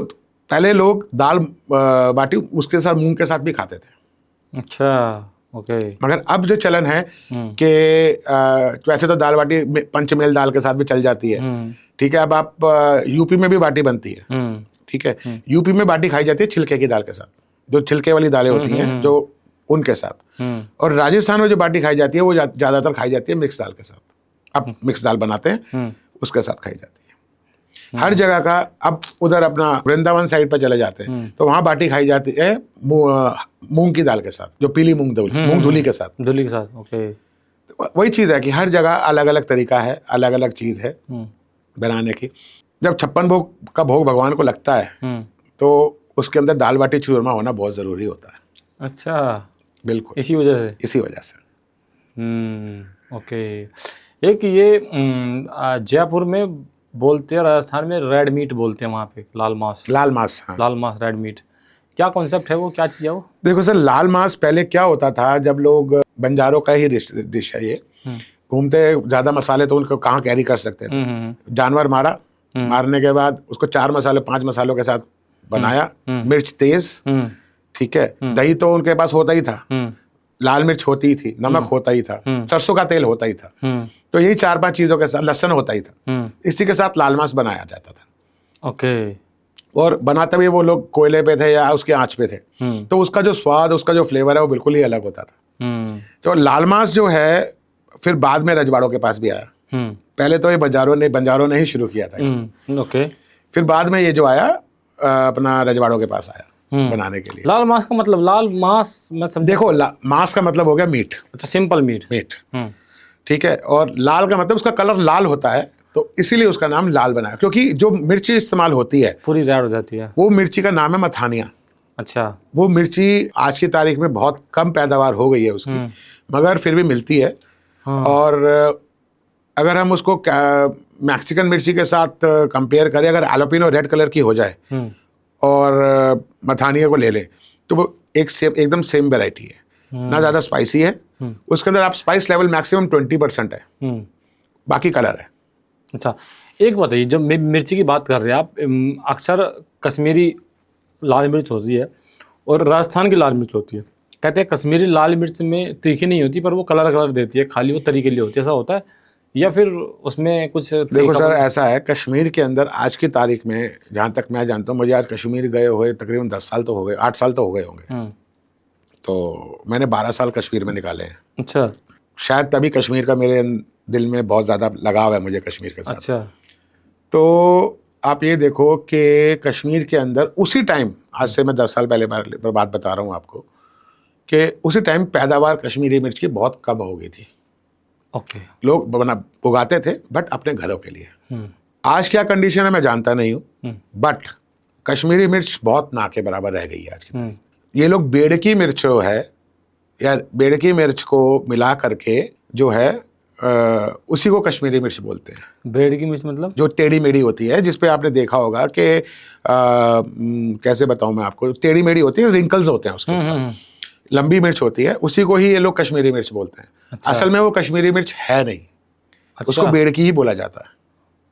पहले लोग दाल बाटी उसके साथ मूंग के साथ भी खाते थे। अच्छा, ओके। मगर अब जो चलन है कि वैसे तो दाल बाटी पंचमेल दाल के साथ भी चल जाती है, ठीक है। अब आप यूपी में भी बाटी बनती है, ठीक है, यूपी में बाटी खाई जाती है छिलके की दाल के साथ, जो छिलके वाली दालें होती हैं जो उनके साथ, और राजस्थान में जो बाटी खाई जाती है वो ज़्यादातर खाई जाती है मिक्स दाल के साथ। अब मिक्स दाल बनाते हैं, उसके साथ खाई जाती है हर जगह का। अब उधर अपना वृंदावन साइड पर चले जाते हैं तो वहाँ बाटी खाई जाती है मूंग की दाल के साथ, जो पीली मूंग धुली के साथ। धुली के साथ, ओके। तो वही चीज़ है कि हर जगह अलग अलग तरीका है, अलग अलग चीज़ है बनाने की। जब 56 भोग का भोग भगवान को लगता है तो उसके अंदर दाल बाटी चूरमा होना बहुत ज़रूरी होता है। अच्छा, बिल्कुल, इसी वजह से। ओके। एक ये जयपुर में बोलते हैं, राजस्थान में रेड मीट बोलते हैं, वहाँ पे लाल मांस। हाँ। लाल मांस, रेड मीट, क्या कॉन्सेप्ट है वो, क्या चीज़ है वो? देखो सर, लाल मांस पहले क्या होता था, जब लोग बंजारों का ही डिश है ये, घूमते ज़्यादा मसाले तो उनको कहाँ कैरी कर सकते थे। जानवर मारने के बाद उसको 4 मसाले 5 मसालों के साथ बनाया, मिर्च तेज, ठीक है, दही तो उनके पास होता ही था, लाल मिर्च होती ही थी, नमक होता ही था, सरसों का तेल होता ही था, तो यही 4-5 चीज़ों के साथ, लहसुन होता ही था, इसी के साथ लाल मांस बनाया जाता था। ओके। और बनाते हुए वो लोग कोयले पे थे या उसके आंच पे थे, तो उसका जो स्वाद, उसका जो फ्लेवर है वो बिल्कुल ही अलग होता था। तो लाल मांस जो है फिर बाद में रजवाड़ों के पास भी आया। पहले तो ये बंजारों ने ही शुरू किया था इसको। ओके। फिर बाद में ये जो आया अपना रजवाड़ों के पास आया बनाने के लिए। लाल मांस का मतलब, लाल मांस मतलब देखो मांस का मतलब हो गया मीट। अच्छा, सिंपल मीट। ठीक है, और लाल का मतलब उसका कलर लाल होता है, तो इसीलिए उसका नाम लाल बनाया, क्योंकि जो मिर्ची इस्तेमाल होती है पूरी रेड हो जाती है, वो मिर्ची का नाम है मथानिया। अच्छा। वो मिर्ची आज की तारीख में बहुत कम पैदावार हो गई है उसकी, मगर फिर भी मिलती है। और अगर हम उसको मैक्सिकन मिर्ची के साथ कंपेयर करें, अगर एलोपिनो रेड कलर की हो जाए और मथानिया को ले लें, तो वो एकदम सेम वैरायटी है, ना ज़्यादा स्पाइसी है, उसके अंदर आप स्पाइस लेवल मैक्सिमम 20% है, बाकी कलर है। अच्छा, एक बताइए, जब मिर्ची की बात कर रहे हैं आप, अक्सर कश्मीरी लाल मिर्च होती है और राजस्थान की लाल मिर्च होती है, कहते हैं कश्मीरी लाल मिर्च में तीखी नहीं होती, पर वो कलर देती है, खाली वो तरीके लिए होती है, ऐसा होता है या फिर उसमें कुछ? देखो सर, ऐसा है, कश्मीर के अंदर आज की तारीख में जहाँ तक मैं जानता हूँ, मुझे आज कश्मीर गए हुए तकरीबन 10 साल तो हो गए, 8 साल तो हो गए होंगे। तो मैंने 12 साल कश्मीर में निकाले हैं। अच्छा। शायद तभी कश्मीर का मेरे दिल में बहुत ज़्यादा लगाव है मुझे कश्मीर के साथ। अच्छा। तो आप ये देखो कि कश्मीर के अंदर उसी टाइम, आज से मैं 10 साल पहले बात बता रहा हूँ आपको, कि उसी टाइम पैदावार कश्मीरी मिर्च की बहुत कम हो गई थी। ओके। लोग उगाते थे बट अपने घरों के लिए। आज क्या कंडीशन है मैं जानता नहीं हूँ, बट कश्मीरी मिर्च बहुत ना के बराबर रह गई है आज की। ये लोग बेड़की मिर्च जो है, या बेड़की मिर्च को मिला करके जो है उसी को कश्मीरी मिर्च बोलते हैं। बेड़की मिर्च मतलब? जो टेढ़ी मेढ़ी होती है, जिसपे आपने देखा होगा कि कैसे बताऊं मैं आपको, टेढ़ी मेढ़ी होती है, रिंकल्स होते हैं उसके ऊपर, लंबी मिर्च होती है, उसी को ही ये लोग कश्मीरी मिर्च बोलते हैं। अच्छा। असल में वो कश्मीरी मिर्च है नहीं। अच्छा। उसको बेड़की ही बोला जाता है।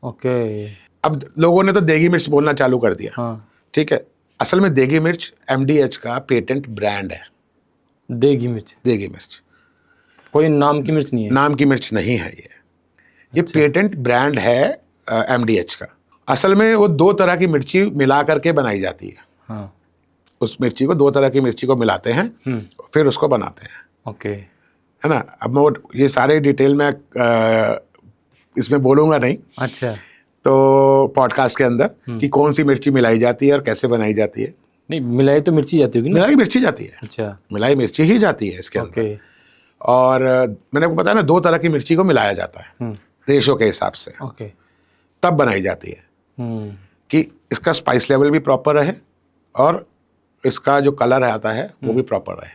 ओके। अब लोगों ने तो देगी मिर्च बोलना चालू कर दिया। हाँ। ठीक है, असल में देगी मिर्च MDH का पेटेंट ब्रांड है। देगी मिर्च? देगी मिर्च कोई नाम की मिर्च नहीं है? नाम की मिर्च नहीं है ये पेटेंट ब्रांड है MDH का। असल में वो 2 तरह की मिर्ची मिला करके बनाई जाती है। हाँ। उस मिर्ची को 2 तरह की मिर्ची को मिलाते हैं, फिर उसको बनाते हैं। ओके। है ना। अब मैं ये सारे डिटेल में इसमें बोलूँगा नहीं। अच्छा। तो पॉडकास्ट के अंदर कि कौन सी मिर्ची मिलाई जाती है और कैसे बनाई जाती है। नहीं, मिलाई तो मिर्ची जाती होगी ना? मिलाई मिर्ची जाती है। अच्छा। मिलाई मिर्ची ही जाती है इसके अंदर। और मैंने आपको बताया ना, 2 तरह की मिर्ची को मिलाया जाता है रेशो के हिसाब से। ओके। तब बनाई जाती है कि इसका स्पाइस लेवल भी प्रॉपर रहे और इसका जो कलर आता है वो भी प्रॉपर रहे।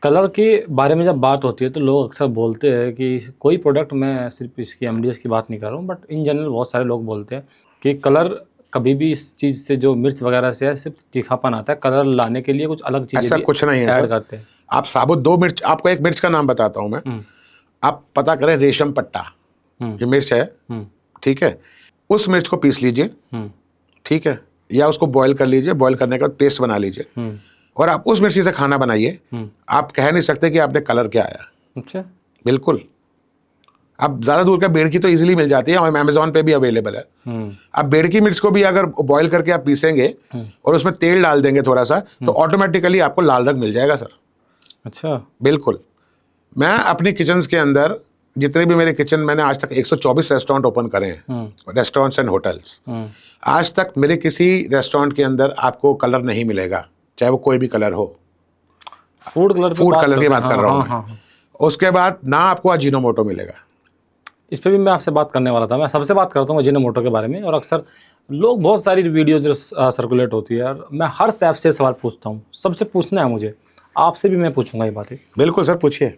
कलर के बारे में जब बात होती है तो लोग अक्सर बोलते हैं कि कोई प्रोडक्ट, मैं सिर्फ इसकी MDH की बात नहीं कर रहा हूँ, बट इन जनरल बहुत सारे लोग बोलते हैं कि कलर कभी भी इस चीज़ से, जो मिर्च वगैरह से है, सिर्फ तीखापन आता है, कलर लाने के लिए कुछ अलग चीज़ें ऐसा कुछ नहीं है ऐड सर। करते हैं। आप साबुत 2 मिर्च, आपको एक मिर्च का नाम बताता हूँ मैं, आप पता करें रेशम पट्टा, ये मिर्च है, ठीक है, उस मिर्च को पीस लीजिए, ठीक है, या उसको बॉईल कर लीजिए, बॉईल करने के बाद पेस्ट बना लीजिए, और आप उस मिर्ची से खाना बनाइए, आप कह नहीं सकते कि आपने कलर क्या आया। अच्छा। बिल्कुल। अब ज़्यादा दूर का बेड़की तो इजीली मिल जाती है और अमेज़ॉन पे भी अवेलेबल है। अब बेड़की मिर्च को भी अगर बॉईल करके आप पीसेंगे और उसमें तेल डाल देंगे थोड़ा सा, तो ऑटोमेटिकली आपको लाल रंग मिल जाएगा सर। अच्छा। बिल्कुल। मैं अपनी किचन्स के अंदर, जितने भी मेरे किचन, मैंने आज तक 124 रेस्टोरेंट ओपन करे हैं, रेस्टोरेंट्स एंड होटल्स। आज तक मेरे किसी रेस्टोरेंट के अंदर आपको कलर नहीं मिलेगा, चाहे वो कोई भी कलर हो। फूड कलर की बात कर रहा हूँ मैं। उसके बाद ना आपको अजीनोमोटो मिलेगा। इस पे भी मैं आपसे बात करने वाला था। मैं सबसे बात करता हूँ अजीनोमोटो के बारे में, और अक्सर लोग, बहुत सारी वीडियोज जो सर्कुलेट होती है यार, मैं हर शेफ से सवाल पूछता हूँ, सबसे पूछना है मुझे, आपसे भी मैं पूछूंगा ये बातें। बिल्कुल सर, पूछिए।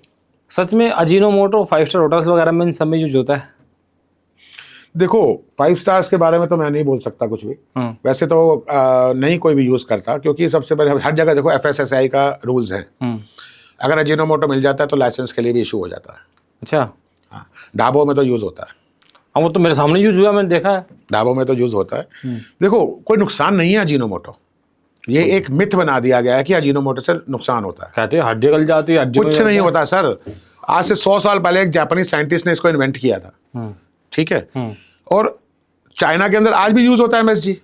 सच में अजीनोमोटो 5 स्टार होटल्स वगैरह में इन सब में यूज होता है? देखो, 5 स्टार्स के बारे में तो मैं नहीं बोल सकता कुछ भी। वैसे तो नहीं कोई भी यूज़ करता, क्योंकि सबसे पहले हर जगह देखो FSSAI का रूल्स है। अगर अजीनोमोटो मिल जाता है तो लाइसेंस के लिए भी इशू हो जाता है। अच्छा। हाँ, ढाबों में तो यूज़ होता है। हाँ, वो तो मेरे सामने यूज़ हुआ, मैंने देखा है। ढाबों में तो यूज़ होता है। देखो, कोई नुकसान नहीं है अजीनोमोटो। ये एक मिथ बना दिया गया है कि अजीनोमोटो से नुकसान होता है। कहते हैं हड्डी गल जाती है, हड्डी कुछ नहीं होता सर। आज से 100 साल पहले एक जापानीज साइंटिस्ट ने इसको इन्वेंट किया था, ठीक है, और चाइना के अंदर आज भी यूज़ होता है MSG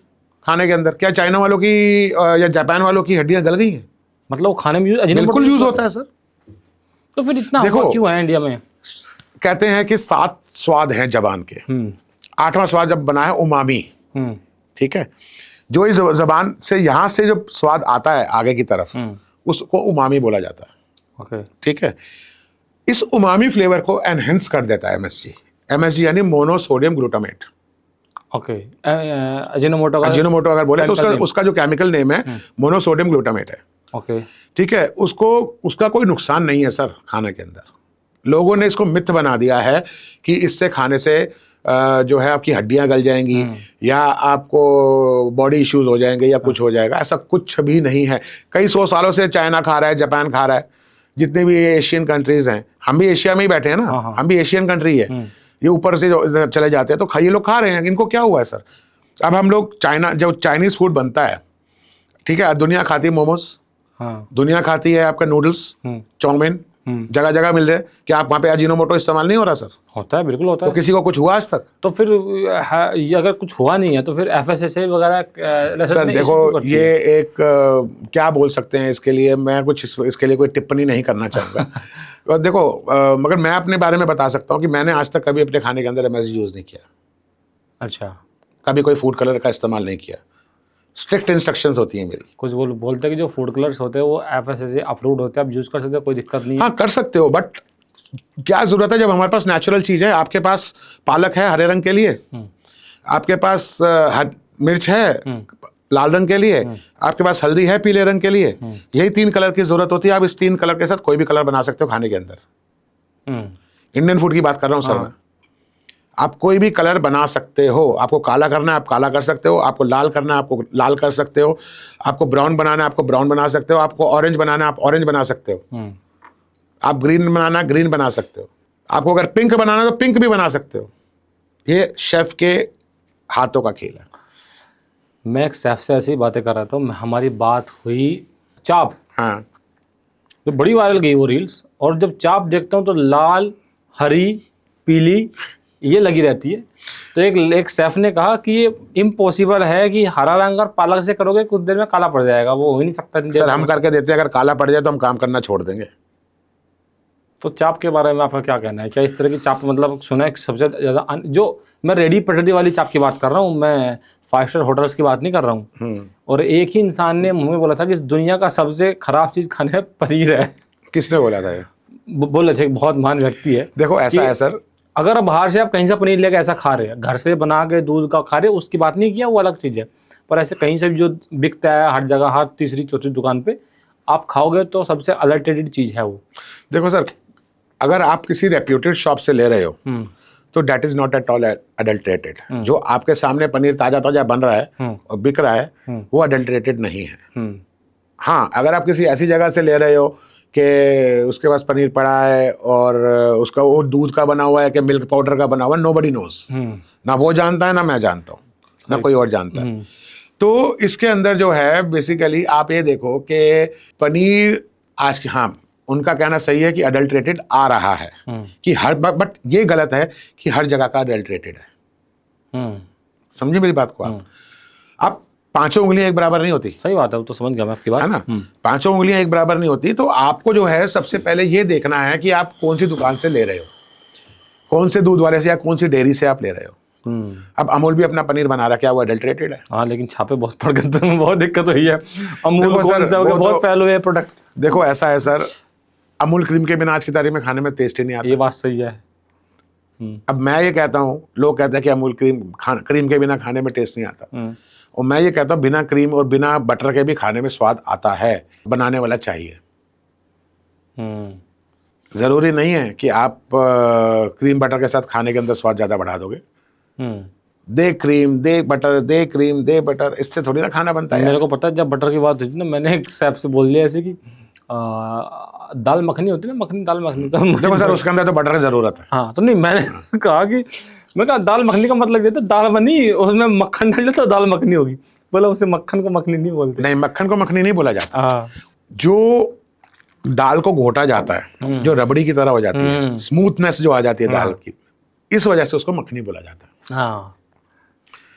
खाने के अंदर। क्या चाइना वालों की या जापान वालों की हड्डियाँ गल गई हैं? मतलब वो खाने में बिल्कुल यूज़ होता है सर। तो फिर इतना देखो क्यों है इंडिया में? कहते हैं कि 7 स्वाद हैं जबान के, 8वां स्वाद जब बना है उमामी, ठीक है, जो इस जबान से, यहाँ से जो स्वाद आता है आगे की तरफ, उसको उमामी बोला जाता है। ओके। ठीक है, इस उमामी फ्लेवर को एनहेंस कर देता है MSG यानी मोनोसोडियम ग्लूटामेट। ओके। अजीनोमोटो अगर बोले तो उसका जो केमिकल नेम है मोनोसोडियम ग्लूटामेट है। ओके। ठीक है, उसका कोई नुकसान नहीं है सर खाने के अंदर। लोगों ने इसको मिथ बना दिया है कि इससे खाने से जो है आपकी हड्डियां गल जाएंगी या आपको बॉडी इश्यूज हो जाएंगे या कुछ हो जाएगा। ऐसा कुछ भी नहीं है। कई 100 सालों से चाइना खा रहा है, जापान खा रहा है, जितने भी एशियन कंट्रीज हैं, हम भी एशिया में ही बैठे हैं ना, हम भी एशियन कंट्री है। ये ऊपर से जो चले जाते हैं तो ये लोग खा रहे हैं, इनको क्या हुआ है सर? अब हम लोग जब चाइनीज फूड बनता है, ठीक है, दुनिया खाती है मोमोज, दुनिया खाती है आपका नूडल्स, चाउमीन, जगह जगह मिल रहे हैं। क्या आप वहाँ पे अजीनोमोटो इस्तेमाल नहीं हो रहा सर? होता है, बिल्कुल होता तो है। किसी को कुछ हुआ आज तक? तो फिर ये अगर कुछ हुआ नहीं है तो फिर FSSAI वगैरह लाइसेंस सर नहीं देखो, issue क्यों करती ये है? एक क्या बोल सकते हैं इसके लिए, मैं कुछ इसके लिए कोई टिप्पणी नहीं करना चाहूँगा। और देखो मगर मैं अपने बारे में बता सकता हूँ कि मैंने आज तक कभी अपने खाने के अंदर MSG यूज़ नहीं किया, अच्छा, कभी कोई फूड कलर का इस्तेमाल नहीं किया। स्ट्रिक्ट इंस्ट्रक्शंस होती हैं मेरी। कुछ बोलते हैं कि जो फूड कलर्स होते हैं वो FSSAI अप्रूव्ड होते हैं, आप यूज़ कर सकते हो, कोई दिक्कत नहीं है। हाँ कर सकते हो, बट क्या ज़रूरत है जब हमारे पास नेचुरल चीज़ है। आपके पास पालक है हरे रंग के लिए, आपके पास मिर्च है लाल रंग के लिए, आपके पास हल्दी है पीले रंग के लिए। यही 3 कलर की ज़रूरत होती है। आप इस 3 कलर के साथ कोई भी कलर बना सकते हो खाने के अंदर। इंडियन फूड की बात कर रहा हूँ सर मैं। आप कोई भी कलर बना सकते हो। आपको काला करना है आप काला कर सकते हो, आपको लाल करना है आपको लाल कर सकते हो, आपको ब्राउन बनाना है आपको ब्राउन बना सकते हो, आपको ऑरेंज बनाना है आप ऑरेंज बना सकते हो, आप ग्रीन बनाना है ग्रीन बना सकते हो, आपको अगर पिंक बनाना है तो पिंक भी बना सकते हो। ये शेफ के हाथों का खेल है। मैं एक शेफ से ऐसी बातें कर रहा था, हमारी बात हुई चाप, हाँ तो बड़ी वायरल गई वो रील्स, और जब चाप देखता हूँ तो लाल हरी पीली ये लगी रहती है। तो एक शेफ ने कहा कि ये इम्पॉसिबल है कि हरा रंग और पालक से करोगे कुछ देर में काला पड़ जाएगा, वो हो ही नहीं सकता। सर हम करके देते हैं, अगर काला पड़ जाए तो हम काम करना छोड़ देंगे। तो चाप के बारे में आपका क्या कहना है? क्या इस तरह की चाप, मतलब सुना है कि सबसे ज़्यादा जो मैं रेडी पटरी वाली चाप की बात कर रहा हूँ, मैं 5 स्टार होटल्स की बात नहीं कर रहा हूँ। और एक ही इंसान ने मुँह में बोला था कि इस दुनिया का सबसे खराब चीज़ खाने में पनीर है। किसने बोला था ये? बोले थे, बहुत महान व्यक्ति है। देखो ऐसा है सर, अगर आप बाहर से आप कहीं से पनीर लेकर ऐसा खा रहे हैं, घर से बना के दूध का खा रहे हैं, उसकी बात नहीं किया, वो अलग चीज़ है। पर ऐसे कहीं से भी जो बिकता है हर जगह, हर तीसरी चौथी दुकान पे आप खाओगे तो सबसे अडल्टेटेड चीज़ है वो। देखो सर, अगर आप किसी रेप्यूटेड शॉप से ले रहे हो तो that is not at all adulterated. जो आपके सामने पनीर ताजा ताजा बन रहा है और बिक रहा है वो अडल्ट्रेटेड नहीं है। हाँ, अगर आप किसी ऐसी जगह से ले रहे हो कि उसके पास पनीर पड़ा है और उसका वो दूध का बना हुआ है कि मिल्क पाउडर का बना हुआ है, नोबडी नोज। ना वो जानता है ना मैं जानता हूँ ना कोई और जानता है। तो इसके अंदर जो है बेसिकली आप ये देखो कि पनीर आज की, हाँ उनका कहना सही है कि अडल्ट्रेटेड आ रहा है कि हर, बट ये गलत है कि हर जगह का अडल्ट्रेटेड है। समझे मेरी बात को आप 5 उंगलियां एक बराबर नहीं होती। सही बात है, वो तो समझ गया मैं आपकी बात, है ना। 5 उंगलियां एक बराबर नहीं होती। तो आपको जो है सबसे पहले ये देखना है कि आप कौन सी दुकान से ले रहे हो, कौन से दूध वाले से या कौन सी डेयरी से आप ले रहे हो। अब अमूल भी अपना पनीर बना रहा है, क्या वो अडल्ट्रेटेड है? हाँ, लेकिन छापे बहुत पड़ गए तो बहुत दिक्कत हुई है। अमूल कौन सा बहुत फैल हुए प्रोडक्ट। देखो ऐसा है सर, अमूल क्रीम के बिना आज की तारीख में खाने में टेस्ट ही नहीं आता। ये बात सही है। अब मैं ये कहता हूँ, लोग कहते हैं कि अमूल क्रीम के बिना खाने में टेस्ट नहीं आता, और मैं ये कहता हूँ बिना क्रीम और बिना बटर के भी खाने में स्वाद आता है। बनाने वाला चाहिए। ज़रूरी नहीं है कि आप क्रीम बटर के साथ खाने के अंदर स्वाद ज़्यादा बढ़ा दोगे। दे क्रीम दे बटर, दे क्रीम दे बटर, इससे थोड़ी ना खाना बनता है। मेरे को पता है, जब बटर की बात हुई थी ना, मैंने एक शेफ से बोल दिया ऐसे कि दाल मखनी होती है ना, मखनी दाल मखनी, तो देखो सर उसके अंदर तो बटर की ज़रूरत है। हाँ, तो नहीं मैंने कहा कि मैं कहा दाल मखनी का मतलब ये तो दाल बनी उसमें मक्खन डाल तो दाल मखनी होगी। बोला उसे मक्खन को मखनी नहीं बोलते। नहीं, मक्खन को मखनी नहीं बोला जाता। हाँ, जो दाल को घोटा जाता है, जो रबड़ी की तरह हो जाती है, स्मूथनेस जो आ जाती है दाल की, इस वजह से उसको मखनी बोला जाता है। हाँ,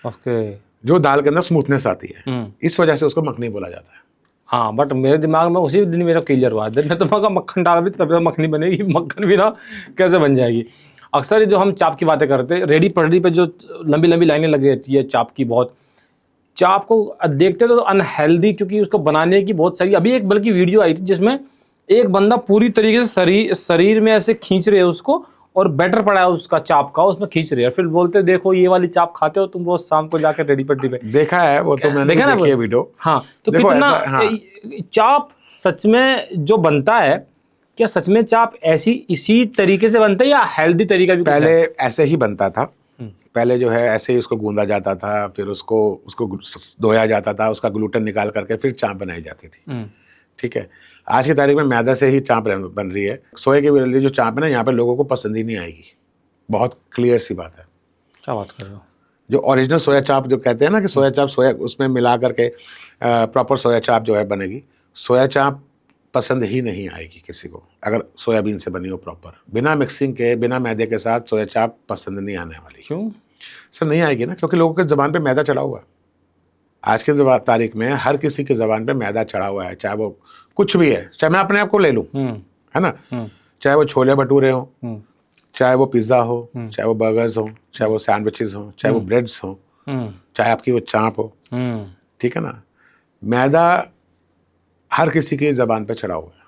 ओके। जो दाल के अंदर स्मूथनेस आती है इस वजह से उसको मखनी बोला जाता है। हाँ, बट मेरे दिमाग में उसी दिन मेरा क्लियर हुआ, दिन में तो मैं मक्खन डाल भी तब मखनी बनेगी, मक्खन भी ना कैसे बन जाएगी। अक्सर ये जो हम चाप की बातें करते हैं, रेडी पटरी पे जो लंबी लंबी लाइनें लगी रहती है चाप की, बहुत चाप को देखते तो अनहेल्दी, क्योंकि उसको बनाने की बहुत सारी, अभी एक बल्कि वीडियो आई थी जिसमें एक बंदा पूरी तरीके से शरीर में ऐसे खींच रहे हैं उसको, और बैटर पड़ा है उसका चाप का, उसमें खींच रहे हैं, फिर बोलते देखो ये वाली चाप खाते हो तुम रोज शाम को जाकर रेडी पटरी पे। देखा है वो तो मैंने देखा ना देखी है वीडियो। हाँ, तो कितना चाप सच में जो बनता है, क्या सच में चाप ऐसी इसी तरीके से बनता है या हेल्दी तरीका भी? पहले ऐसे ही बनता था। पहले जो है ऐसे ही उसको गूंदा जाता था, फिर उसको धोया जाता था, उसका ग्लूटेन निकाल करके फिर चाप बनाई जाती थी। ठीक है, आज की तारीख में मैदा से ही चाप बन रही है। सोए की वाली जो चाप है ना, यहाँ पे लोगों को पसंद ही नहीं आएगी। बहुत क्लियर सी बात है। क्या बात कर रहे हो? जो ओरिजिनल सोया चाप जो कहते हैं ना कि सोया चाप, सोया उसमें मिला करके प्रॉपर सोया चाप जो है बनेगी। सोया चाप पसंद ही नहीं आएगी किसी को अगर सोयाबीन से बनी हो प्रॉपर, बिना मिक्सिंग के, बिना मैदे के साथ सोया चाप पसंद नहीं आने वाली। क्यों सर नहीं आएगी ना, क्योंकि लोगों के ज़बान पे मैदा चढ़ा हुआ है। आज के तारीख में हर किसी के ज़बान पे मैदा चढ़ा हुआ है, चाहे वो कुछ भी है। चाहे मैं अपने आप को ले लूँ, है ना, चाहे वो छोले भटूरे हों, चाहे वो पिज़्ज़ा हो, चाहे वो बर्गर्स हो, चाहे वो सैंडविचेस हो, चाहे वो ब्रेड्स हो, चाहे आपकी वो चाप हो, ठीक है ना, मैदा हर किसी की ज़बान पे चढ़ा हुआ है।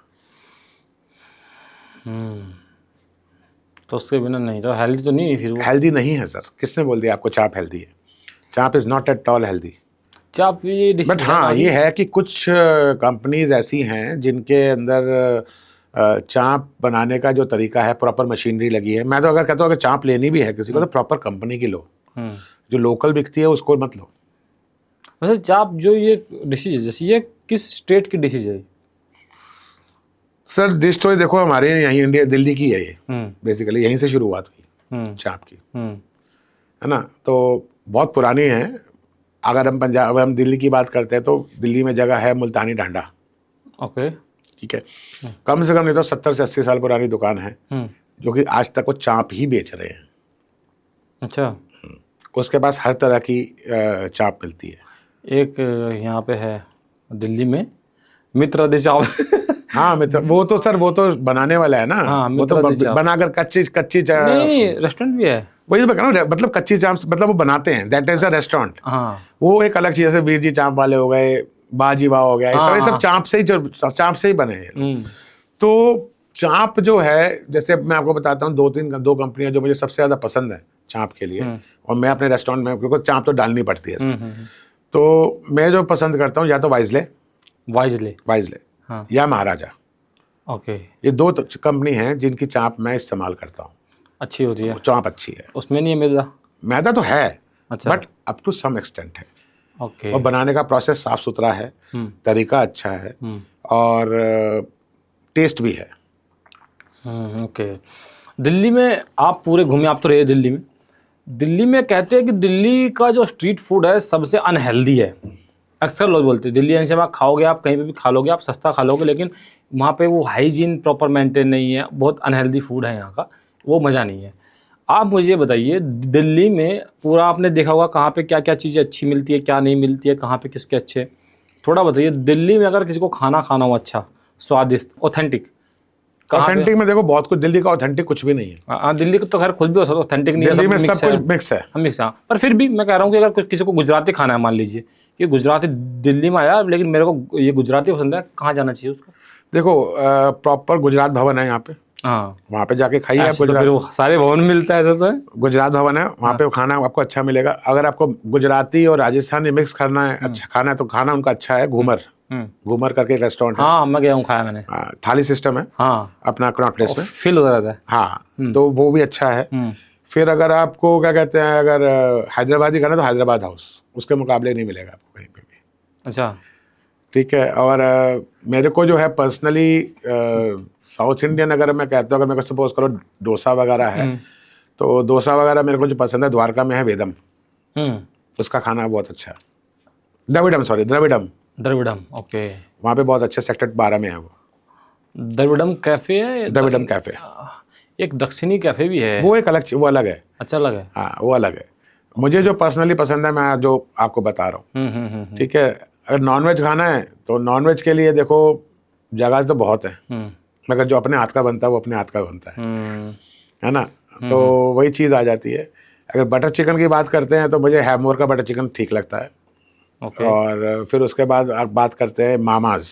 तो उसके बिना नहीं, तो हेल्दी तो नहीं है फिर वो। हेल्दी नहीं है सर, किसने बोल दिया आपको चाप हेल्दी है? चाप is not at all healthy. चाप ये बट हाँ ये है कि कुछ कंपनीज ऐसी हैं जिनके अंदर चाप बनाने का जो तरीका है, प्रॉपर मशीनरी लगी है। मैं तो अगर कहता हूँ अगर चाप लेनी भी है किसी को तो प्रॉपर कंपनी की लो, जो लोकल बिकती है उसको मत लो। वैसे चाप जो ये डिशेज है, जैसे ये किस स्टेट की डिशेज है? सर डिश तो देखो हमारे यहीं इंडिया दिल्ली की है ये, बेसिकली यहीं से शुरुआत हुई चाप की, है ना। तो बहुत पुरानी है। अगर हम पंजाब, हम दिल्ली की बात करते हैं तो दिल्ली में जगह है मुल्तानी डांडा। ओके, ठीक है, कम से कम नहीं तो 70 से 80 साल पुरानी दुकान है जो कि आज तक वो चाप ही बेच रहे हैं। अच्छा, उसके पास हर तरह की चाप मिलती है। एक यहाँ पे है दिल्ली में मित्र चाप। हाँ मित्र, वो तो सर वो तो बनाने वाला है ना। हाँ, वो तो बनाकर कच्ची नहीं, रेस्टोरेंट भी है। वही तो कह रहा हूँ, मतलब कच्ची चाप मतलब वो बनाते हैं, दैट इज अ रेस्टोरेंट। हाँ, वो एक अलग चीज, जैसे वीर जी चाप वाले हो गए, बाजीवा हो गया, ये सब चाप से ही बने हैं। तो चाप जो है, जैसे मैं आपको बताता हूँ दो कंपनियां जो मुझे सबसे ज्यादा पसंद है चाप के लिए, और मैं अपने रेस्टोरेंट में, क्योंकि चाप तो डालनी पड़ती है इसमें, तो मैं जो पसंद करता हूँ या तो वाइजले हाँ, या महाराजा। ओके, ये दो कंपनी हैं जिनकी चाप मैं इस्तेमाल करता हूँ। अच्छी होती है, चाप अच्छी है, उसमें नहीं है मैदा? मैदा तो है, अच्छा, but up to some extent है। ओके, और बनाने का प्रोसेस साफ सुथरा है, तरीका अच्छा है, और टेस्ट भी है। ओके। दिल्ली में आप पूरे घूमे, आप तो रहे दिल्ली में। दिल्ली में कहते हैं कि दिल्ली का जो स्ट्रीट फूड है सबसे अनहेल्दी है। अक्सर लोग बोलते हैं दिल्ली ऐसे में खाओगे, आप कहीं पे भी खा लोगे, आप सस्ता खा लोगे, लेकिन वहाँ पे वो हाइजीन प्रॉपर मेंटेन नहीं है, बहुत अनहेल्दी फूड है यहाँ का, वो मज़ा नहीं है। आप मुझे बताइए, दिल्ली में पूरा आपने देखा होगा कहाँ पे क्या क्या चीज़ें अच्छी मिलती है, क्या नहीं मिलती है, कहाँ पे किसके अच्छे, थोड़ा बताइए। दिल्ली में अगर किसी को खाना हो अच्छा, स्वादिष्ट, ऑथेंटिक में देखो बहुत कुछ, दिल्ली का ऑथेंटिक कुछ भी नहीं है। हाँ, दिल्ली को तो खैर खुद भी हो सकता है ऑथेंटिक नहीं है, दिल्ली में सब कुछ मिक्स है। मिक्स है। पर फिर भी मैं कह रहा हूँ कि अगर किसी को गुजराती खाना है, मान लीजिए कि गुजराती दिल्ली में आया, लेकिन मेरे को ये गुजराती पसंद है, कहाँ जाना चाहिए उसको? देखो प्रॉपर गुजरात भवन है यहाँ पे, हाँ, वहाँ पे जाके खाइए आप। तो फिर वो सारे भवन मिलता है ऐसा तो है। गुजरात भवन है, वहाँ पे खाना आपको अच्छा मिलेगा। अगर आपको गुजराती और राजस्थानी मिक्स करना है, अच्छा खाना है, तो खाना उनका अच्छा है। घूमर करके एक रेस्टोरेंट है। हाँ, मैं गया हूँ, खाया मैंने। थाली सिस्टम है, हाँ, अपना कनॉट प्लेस में फील होता रहता है। हाँ, तो वो भी अच्छा है। फिर अगर आपको क्या कहते हैं, अगर हैदराबादी खाना तो हैदराबाद हाउस उसके मुकाबले नहीं मिलेगा आपको कहीं पे भी। अच्छा, ठीक है। और मेरे को जो है पर्सनली साउथ इंडियन, अगर मैं कहता हूँ, अगर मेरे को सपोज करो डोसा वगैरह है, तो डोसा वगैरह मेरे को जो पसंद है, द्वारका में है वेदम, उसका खाना बहुत अच्छा है। द्रविडम, ओके। वहाँ पे बहुत अच्छा, सेक्टर 12 में है वो द्रविडम कैफे है। द्रविडम कैफे। एक दक्षिणी कैफे भी है, वो एक अलग, वो अलग है। अच्छा, अलग है। हाँ, वो अलग है। मुझे जो पर्सनली पसंद है, मैं जो आपको बता रहा हूँ, ठीक है। अगर नॉनवेज खाना है तो नॉनवेज के लिए देखो जगह तो बहुत है, मगर जो अपने हाथ का बनता है वो अपने हाथ का बनता है ना। तो वही चीज़ आ जाती है। अगर बटर चिकन की बात करते हैं तो मुझे हैवमोर का बटर चिकन ठीक लगता है। और फिर उसके बाद आप बात करते हैं मामाज,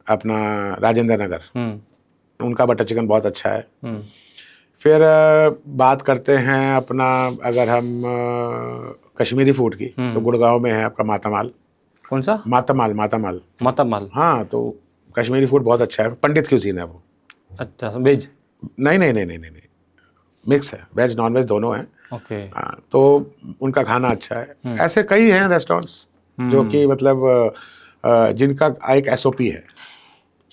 अपना राजेंद्र नगर, उनका बटर चिकन बहुत अच्छा है। फिर बात करते हैं अपना, अगर हम कश्मीरी फूड की, तो गुड़गांव में है आपका मातामाल। कौन सा? मातामाल। हाँ, तो कश्मीरी फूड बहुत अच्छा है, पंडित क्यूजीन है वो। अच्छा, वेज? नहीं, मिक्स है, वेज नॉन वेज दोनों हैं। ओके। हाँ, तो उनका खाना अच्छा है। ऐसे कई हैं रेस्टोरेंट्स जो कि मतलब जिनका एक SOP है।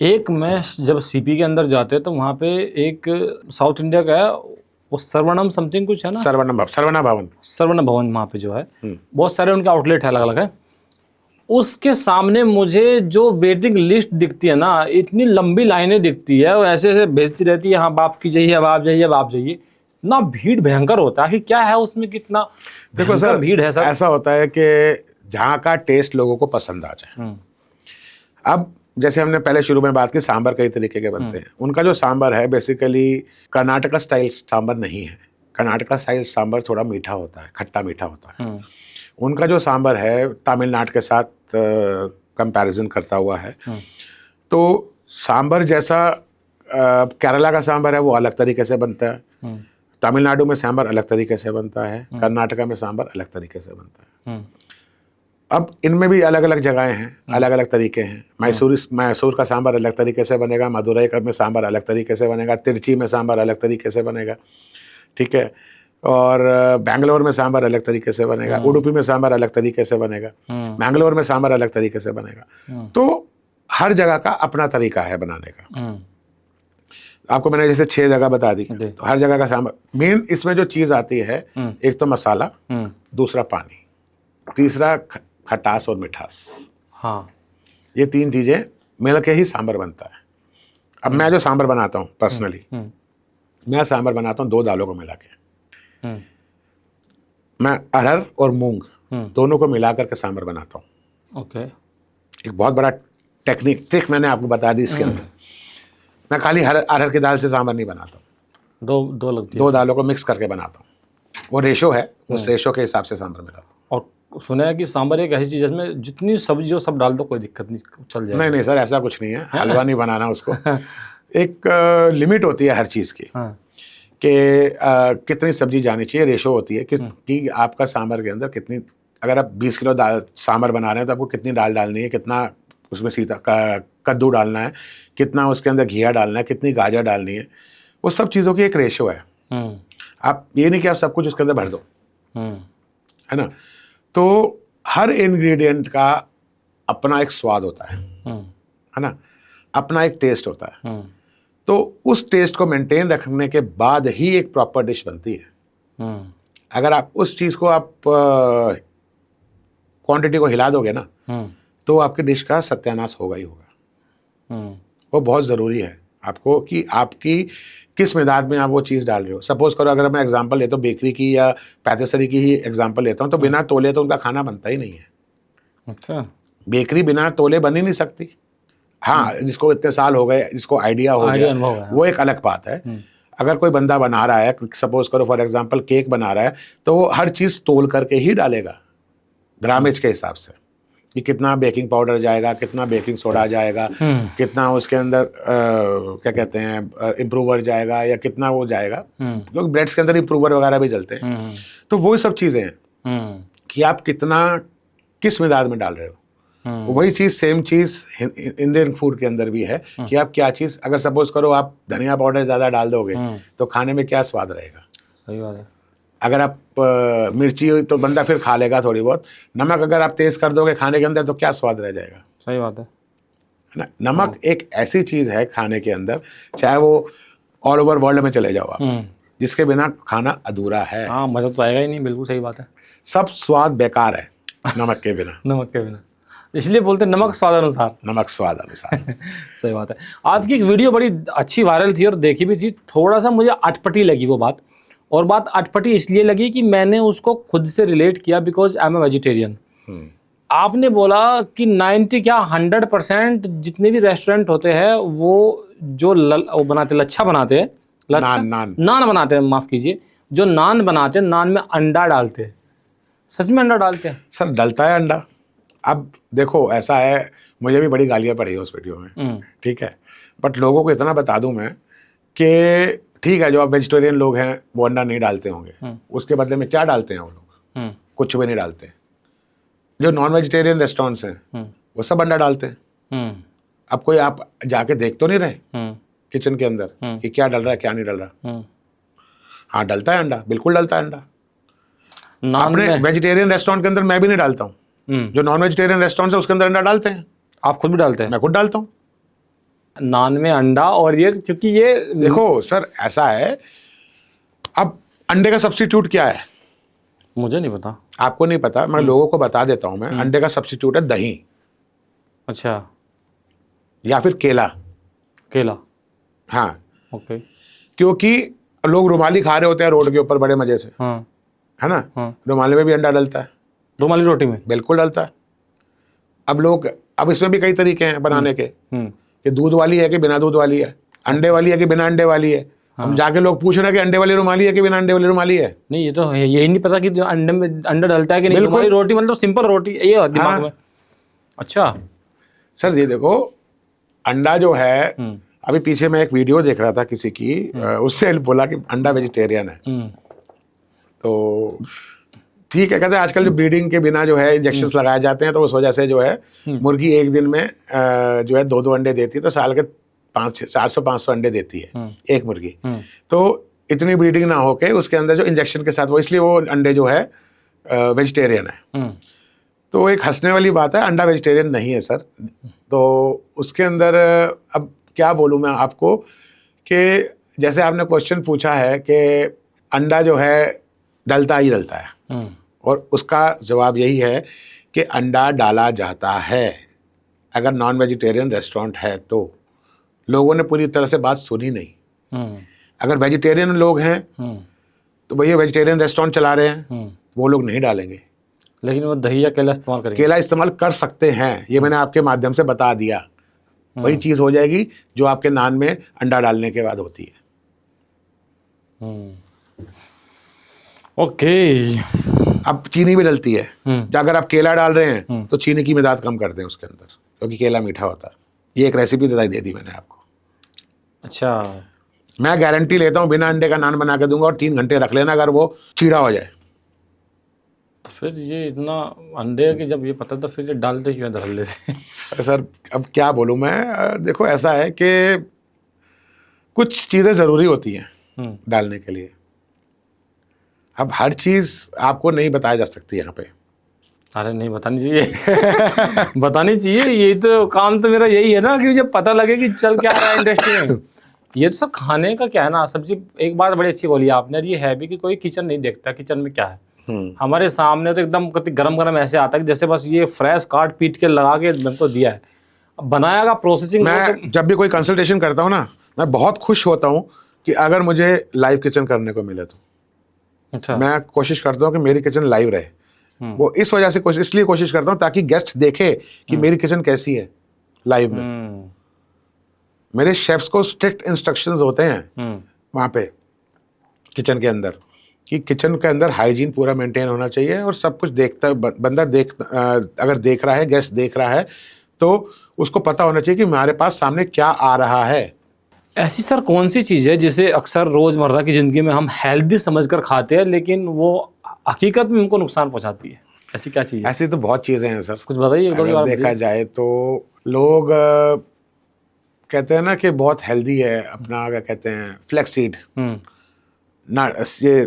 एक मैं जब CP के अंदर जाते हैं तो वहाँ पे एक साउथ इंडिया का है, वो सर्वनम समथिंग कुछ है ना, सरवना भवन। वहाँ पे जो है बहुत सारे उनके आउटलेट है, अलग अलग है। उसके सामने मुझे जो वेटिंग लिस्ट दिखती है ना, इतनी लंबी लाइनें दिखती है, वो ऐसे ऐसे भेजती रहती है, हाँ बाप की जाइए, अब आप जाइए, अब आप जाइए। ना भीड़ भयंकर होता है कि क्या है उसमें, कितना देखो सर, भीड़ है सर। ऐसा होता है कि जहाँ का टेस्ट लोगों को पसंद आ जाए। अब जैसे हमने पहले शुरू में बात की, सांभर कई तरीके के बनते हैं। उनका जो सांभर है बेसिकली कर्नाटका स्टाइल सांभर नहीं है। कर्नाटका स्टाइल सांभर थोड़ा मीठा होता है, खट्टा मीठा होता है। उनका जो सांभर है तमिलनाडु के साथ कंपैरिजन करता हुआ है। तो सांभर जैसा केरला का सांभर है वो अलग तरीके से बनता है, तमिलनाडु में सांभर अलग तरीके से बनता है, कर्नाटका में सांभर अलग तरीके से बनता है। अब इनमें भी अलग अलग जगहें हैं, अलग अलग तरीके हैं। मैसूर का सांभर अलग तरीके से बनेगा, मदुरई में सांभर अलग तरीके से बनेगा, तिरची में सांभर अलग तरीके से बनेगा, ठीक है, और बेंगलोर में सांभर अलग तरीके से बनेगा, उडुपी में सांभर अलग तरीके से बनेगा, मैंगलोर में सांभर अलग तरीके से बनेगा। तो हर जगह का अपना तरीका है बनाने का। आपको मैंने जैसे 6 जगह बता दी, तो हर जगह का सांभर। मेन इसमें जो चीज़ आती है, एक तो मसाला, दूसरा पानी, तीसरा खटास और मिठास। हाँ, ये 3 चीज़ें मिल के ही सांभर बनता है। अब मैं जो सांभर बनाता हूँ पर्सनली, मैं सांभर बनाता हूँ 2 दालों को मिला के। मैं अरहर और मूंग दोनों को मिला करके सांभर बनाता हूँ। ओके, एक बहुत बड़ा ट्रिक मैंने आपको बता दी इसके अंदर। मैं खाली अरहर की दाल से सांभर नहीं बनाता हूँ, 2 दालों को मिक्स करके बनाता हूँ। वो रेशो है, उस रेशो के हिसाब से सांभर मिलाता हूँ। और सुना है कि सांभर एक ऐसी चीज़ है जिसमें जितनी सब्जी हो सब डाल दो, कोई दिक्कत नहीं, चल जाएगा। नहीं सर, ऐसा कुछ नहीं है, हलवा नहीं बनाना उसको। एक लिमिट होती है हर चीज़ की, कि कितनी सब्जी जानी चाहिए, रेशो होती है कि आपका सांभर के अंदर कितनी, अगर आप 20 किलो दाल सांभर बना रहे हैं तो आपको कितनी दाल डालनी है, कितना उसमें कद्दू डालना है, कितना उसके अंदर घिया डालना है, कितनी गाजर डालनी है, वो सब चीज़ों की एक रेशो है। आप ये नहीं कि आप सब कुछ उसके अंदर भर दो, है ना। तो हर इंग्रेडिएंट का अपना एक स्वाद होता है ना, अपना एक टेस्ट होता है। तो उस टेस्ट को मेंटेन रखने के बाद ही एक प्रॉपर डिश बनती है। अगर आप उस चीज़ को आप क्वांटिटी को हिला दोगे ना, तो आपकी डिश का सत्यानाश होगा ही होगा। वो बहुत ज़रूरी है आपको कि आपकी किस मिदाद में आप वो चीज़ डाल रहे हो। सपोज करो, अगर मैं एग्जांपल लेता हूँ बेकरी की या पैटिसरी की ही एग्जांपल लेता हूँ, तो बिना तोले तो उनका खाना बनता ही नहीं है। अच्छा, बेकरी बिना तोले बन ही नहीं सकती। हाँ, जिसको इतने साल हो गए, जिसको आइडिया हो गया, वो एक अलग बात है। अगर कोई बंदा बना रहा है, सपोज करो फॉर एग्जांपल केक बना रहा है, तो वो हर चीज़ तोल करके ही डालेगा, ग्रामेज के हिसाब से, कि कितना बेकिंग पाउडर जाएगा, कितना बेकिंग सोडा जाएगा, कितना उसके अंदर क्या कहते हैं इम्प्रूवर जाएगा, या कितना वो जाएगा, क्योंकि ब्रेड्स के अंदर इम्प्रूवर वगैरह भी जलते हैं। तो वो सब चीज़ें हैं कि आप कितना किस मिदाद में डाल रहे हो। वही चीज़, सेम चीज़ इंडियन फूड के अंदर भी है कि आप क्या चीज़, अगर सपोज करो आप धनिया पाउडर ज़्यादा डाल दोगे तो खाने में क्या स्वाद रहेगा। सही बात है। अगर आप मिर्ची तो बंदा फिर खा लेगा थोड़ी बहुत, नमक अगर आप तेज़ कर दोगे खाने के अंदर तो क्या स्वाद रह जाएगा। सही बात है ना। नमक एक ऐसी चीज़ है खाने के अंदर, चाहे वो ऑल ओवर वर्ल्ड में चले जाओ आप, जिसके बिना खाना अधूरा है। हाँ, मज़ा तो आएगा ही नहीं। बिल्कुल सही बात है। सब स्वाद बेकार है नमक के बिना। नमक के बिना, इसलिए बोलते हैं नमक स्वाद अनुसार। नमक स्वाद अनुसार। सही बात है। आपकी एक वीडियो बड़ी अच्छी वायरल थी और देखी भी थी, थोड़ा सा मुझे अटपटी लगी वो बात, और बात अटपटी इसलिए लगी कि मैंने उसको खुद से रिलेट किया, because I am a vegetarian. आपने बोला कि 100% जितने भी रेस्टोरेंट होते हैं वो जो वो बनाते, लच्छा बनाते हैं, नान बनाते हैं, माफ़ कीजिए, जो नान बनाते हैं, नान में अंडा डालते हैं। सच में अंडा डालते हैं? सर, डलता है अंडा। अब देखो, ऐसा है, मुझे भी बड़ी गालियाँ पड़ी है उस वीडियो में, ठीक है, बट लोगों को इतना बता दूं मैं कि ठीक है, जो आप वेजिटेरियन लोग हैं वो अंडा नहीं डालते होंगे, उसके बदले में क्या डालते हैं वो लोग? कुछ भी नहीं डालते। जो नॉन वेजिटेरियन रेस्टोरेंट्स हैं वो सब अंडा डालते हैं। अब कोई आप जाके देख तो नहीं रहे किचन के अंदर कि क्या डल रहा है क्या नहीं डल रहा। हाँ, डलता है अंडा, बिल्कुल डलता है अंडा। अपने वेजिटेरियन रेस्टोरेंट के अंदर मैं भी नहीं डालता हूँ, जो नॉन वेजिटेरियन रेस्टोरेंट है उसके अंदर अंडा डालते हैं। आप खुद भी डालते हैं? मैं खुद डालता हूँ नान में अंडा। और ये क्योंकि ये देखो सर, ऐसा है, अब अंडे का सब्स्टिट्यूट क्या है? मुझे नहीं पता। आपको नहीं पता, मैं लोगों को बता देता हूँ। मैं अंडे का सब्स्टिट्यूट है दही अच्छा, या फिर केला। केला, हाँ, ओके, क्योंकि लोग रुमाली खा रहे होते हैं रोड के ऊपर बड़े मजे से, हाँ है ना। हाँ, रुमाली में भी अंडा डलता है, रुमाली रोटी में। बिल्कुल डलता है। अब इसमें भी कई तरीके हैं बनाने के, कि दूध वाली है कि बिना दूध वाली है, अंडे वाली है कि बिना अंडे वाली है। अब जाके लोग पूछ रहे हैं कि अंडे वाली रुमाली है कि बिना अंडे वाली रुमाली है। नहीं, ये तो है, यही नहीं पता कि जो अंडे में अंडा डलता है कि नहीं। बिल्कुल। रुमाली रोटी मतलब सिंपल रोटी, ये दिमाग हाँ। में। अच्छा, सर ये देखो, अंडा जो है, अभी पीछे मैं एक वीडियो देख रहा था किसी की, उससे बोला कि अंडा वेजिटेरियन है। तो ठीक है, कहते हैं आजकल जो ब्रीडिंग के बिना जो है इंजेक्शंस लगाए जाते हैं, तो उस वजह से जो है मुर्गी एक दिन में जो है 2-2 अंडे देती है, तो साल के 400-500 अंडे देती है एक मुर्गी। तो इतनी ब्रीडिंग ना होके उसके अंदर जो इंजेक्शन के साथ, वो इसलिए वो अंडे जो है वेजिटेरियन है। तो एक हंसने वाली बात है, अंडा वेजिटेरियन नहीं है सर। तो उसके अंदर अब क्या बोलूँ मैं आपको, कि जैसे आपने क्वेश्चन पूछा है कि अंडा जो है डलता ही डलता है, और उसका जवाब यही है कि अंडा डाला जाता है। अगर नॉन वेजिटेरियन रेस्टोरेंट है तो लोगों ने पूरी तरह से बात सुनी नहीं। अगर वेजिटेरियन लोग हैं तो भैया वेजिटेरियन रेस्टोरेंट चला रहे हैं, वो लोग नहीं डालेंगे। लेकिन वो दही या केला इस्तेमाल करेंगे। केला इस्तेमाल कर सकते हैं, ये मैंने आपके माध्यम से बता दिया। वही चीज़ हो जाएगी जो आपके नान में अंडा डालने के बाद होती है। ओके। अब चीनी भी डलती है। अगर आप केला डाल रहे हैं तो चीनी की मिदाद कम कर दें उसके अंदर, क्योंकि केला मीठा होता है। ये एक रेसिपी दे दी मैंने आपको। अच्छा, मैं गारंटी लेता हूँ, बिना अंडे का नान बना के दूंगा और 3 घंटे रख लेना, अगर वो चीड़ा हो जाए। तो फिर ये इतना अंडे की जब ये पता, तो फिर ये डालते क्यों हैं धड़ल्ले से? सर अब क्या बोलूँ मैं, देखो ऐसा है कि कुछ चीज़ें ज़रूरी होती हैं डालने के लिए। अब हर चीज़ आपको नहीं बताया जा सकती यहाँ पे। अरे नहीं, बतानी चाहिए। बतानी चाहिए, ये तो काम तो मेरा यही है ना, कि मुझे पता लगे कि चल क्या रहा है इंडस्ट्री में। ये तो सब खाने का क्या है ना, सब्जी। एक बात बड़ी अच्छी बोली आपने, ये है भी कि कोई किचन नहीं देखता किचन में क्या है। हमारे सामने तो एकदम गरम गरम ऐसे आता है कि जैसे बस ये फ्रेश काट पीट के लगा के हमको दिया है, बनाया का प्रोसेसिंग। मैं जब भी कोई कंसल्टेशन करता हूँ ना, मैं बहुत खुश होता हूँ कि अगर मुझे लाइव किचन करने को मिले तो। अच्छा, मैं कोशिश करता हूँ कि मेरी किचन लाइव रहे। वो इस वजह से इसलिए कोशिश करता हूँ ताकि गेस्ट देखे कि मेरी किचन कैसी है लाइव में। मेरे शेफ्स को स्ट्रिक्ट इंस्ट्रक्शंस होते हैं वहाँ पे किचन के अंदर, कि किचन के अंदर हाइजीन पूरा मेंटेन होना चाहिए, और सब कुछ देखता बंदा अगर देख रहा है, गेस्ट देख रहा है, तो उसको पता होना चाहिए कि हमारे पास सामने क्या आ रहा है। ऐसी सर कौन सी चीज़ है जिसे अक्सर रोज़मर्रा की ज़िंदगी में हम हेल्दी समझकर खाते हैं, लेकिन वो हकीकत में उनको नुकसान पहुंचाती है? ऐसी क्या चीज़ है? ऐसी तो बहुत चीज़ें हैं सर, कुछ बताइए। अगर देखा जाए तो लोग कहते हैं ना कि बहुत हेल्दी है अपना, क्या कहते हैं, फ्लैक्सीड ना, ये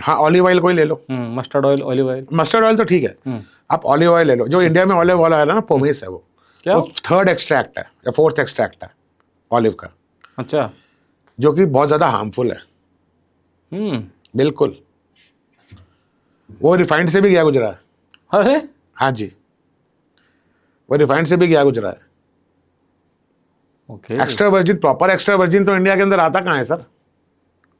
हाँ, ऑलिव ऑयल को ही ले लो। Mustard oil, olive oil. Mustard oil तो ठीक है, आप ऑलिव ऑयल ले लो। जो इंडिया में ऑलिव ऑयल है ना, पोमेस है वो। क्या? वो 3rd एक्सट्रैक्ट है या 4th एक्सट्रैक्ट है ऑलिव का। अच्छा, जो कि बहुत ज़्यादा हार्मफुल है। बिल्कुल, वो रिफाइंड से भी गया गुजरा है। अरे हाँ जी, वो रिफाइंड से भी गया गुजरा है। Okay. Extra virgin, proper extra virgin तो इंडिया के अंदर आता कहाँ है सर?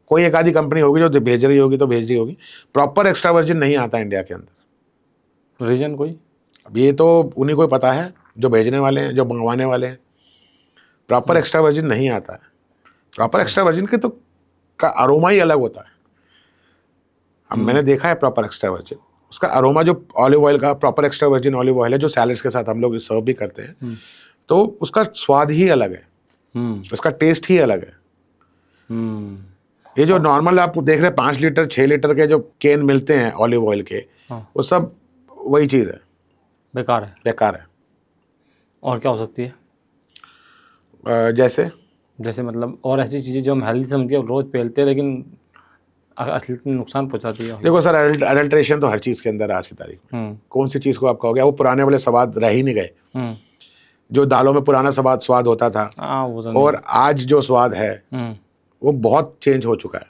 कोई एक आधी कंपनी होगी जो भेज रही होगी तो भेज रही होगी, प्रॉपर एक्स्ट्रा वर्जिन नहीं आता इंडिया के अंदर। रीजन कोई? अब ये तो उन्हीं को पता है जो भेजने वाले हैं, जो मंगवाने वाले हैं। प्रॉपर एक्स्ट्रा वर्जिन नहीं आता है। प्रॉपर एक्स्ट्रा वर्जिन के तो का अरोमा ही अलग होता है। अब मैंने देखा है प्रॉपर एक्स्ट्रा वर्जिन, उसका अरोमा जो ऑलिव ऑयल का proper extra virgin olive oil है, जो सैलड्स के साथ हम लोग सर्व भी करते हैं, तो उसका स्वाद ही अलग है, उसका टेस्ट ही अलग है। ये जो नॉर्मल आप देख रहे हैं 5 लीटर 6 लीटर के जो कैन मिलते हैं ऑलिव ऑयल के, वो सब वही चीज़ है, बेकार है। बेकार है। और क्या हो सकती है? जैसे मतलब और ऐसी चीज़ें जो हम हेल्दी समझ के रोज़ पहनते हैं, लेकिन असली में नुकसान पहुंचाती है। देखो सर, अडल्ट्रेशन तो हर चीज़ के अंदर आज की तारीख में। कौन सी चीज़ को आप कहोगे, वो पुराने वाले स्वाद रह ही नहीं गए। जो दालों में पुराना स्वाद होता था, और आज जो स्वाद है वो बहुत चेंज हो चुका है।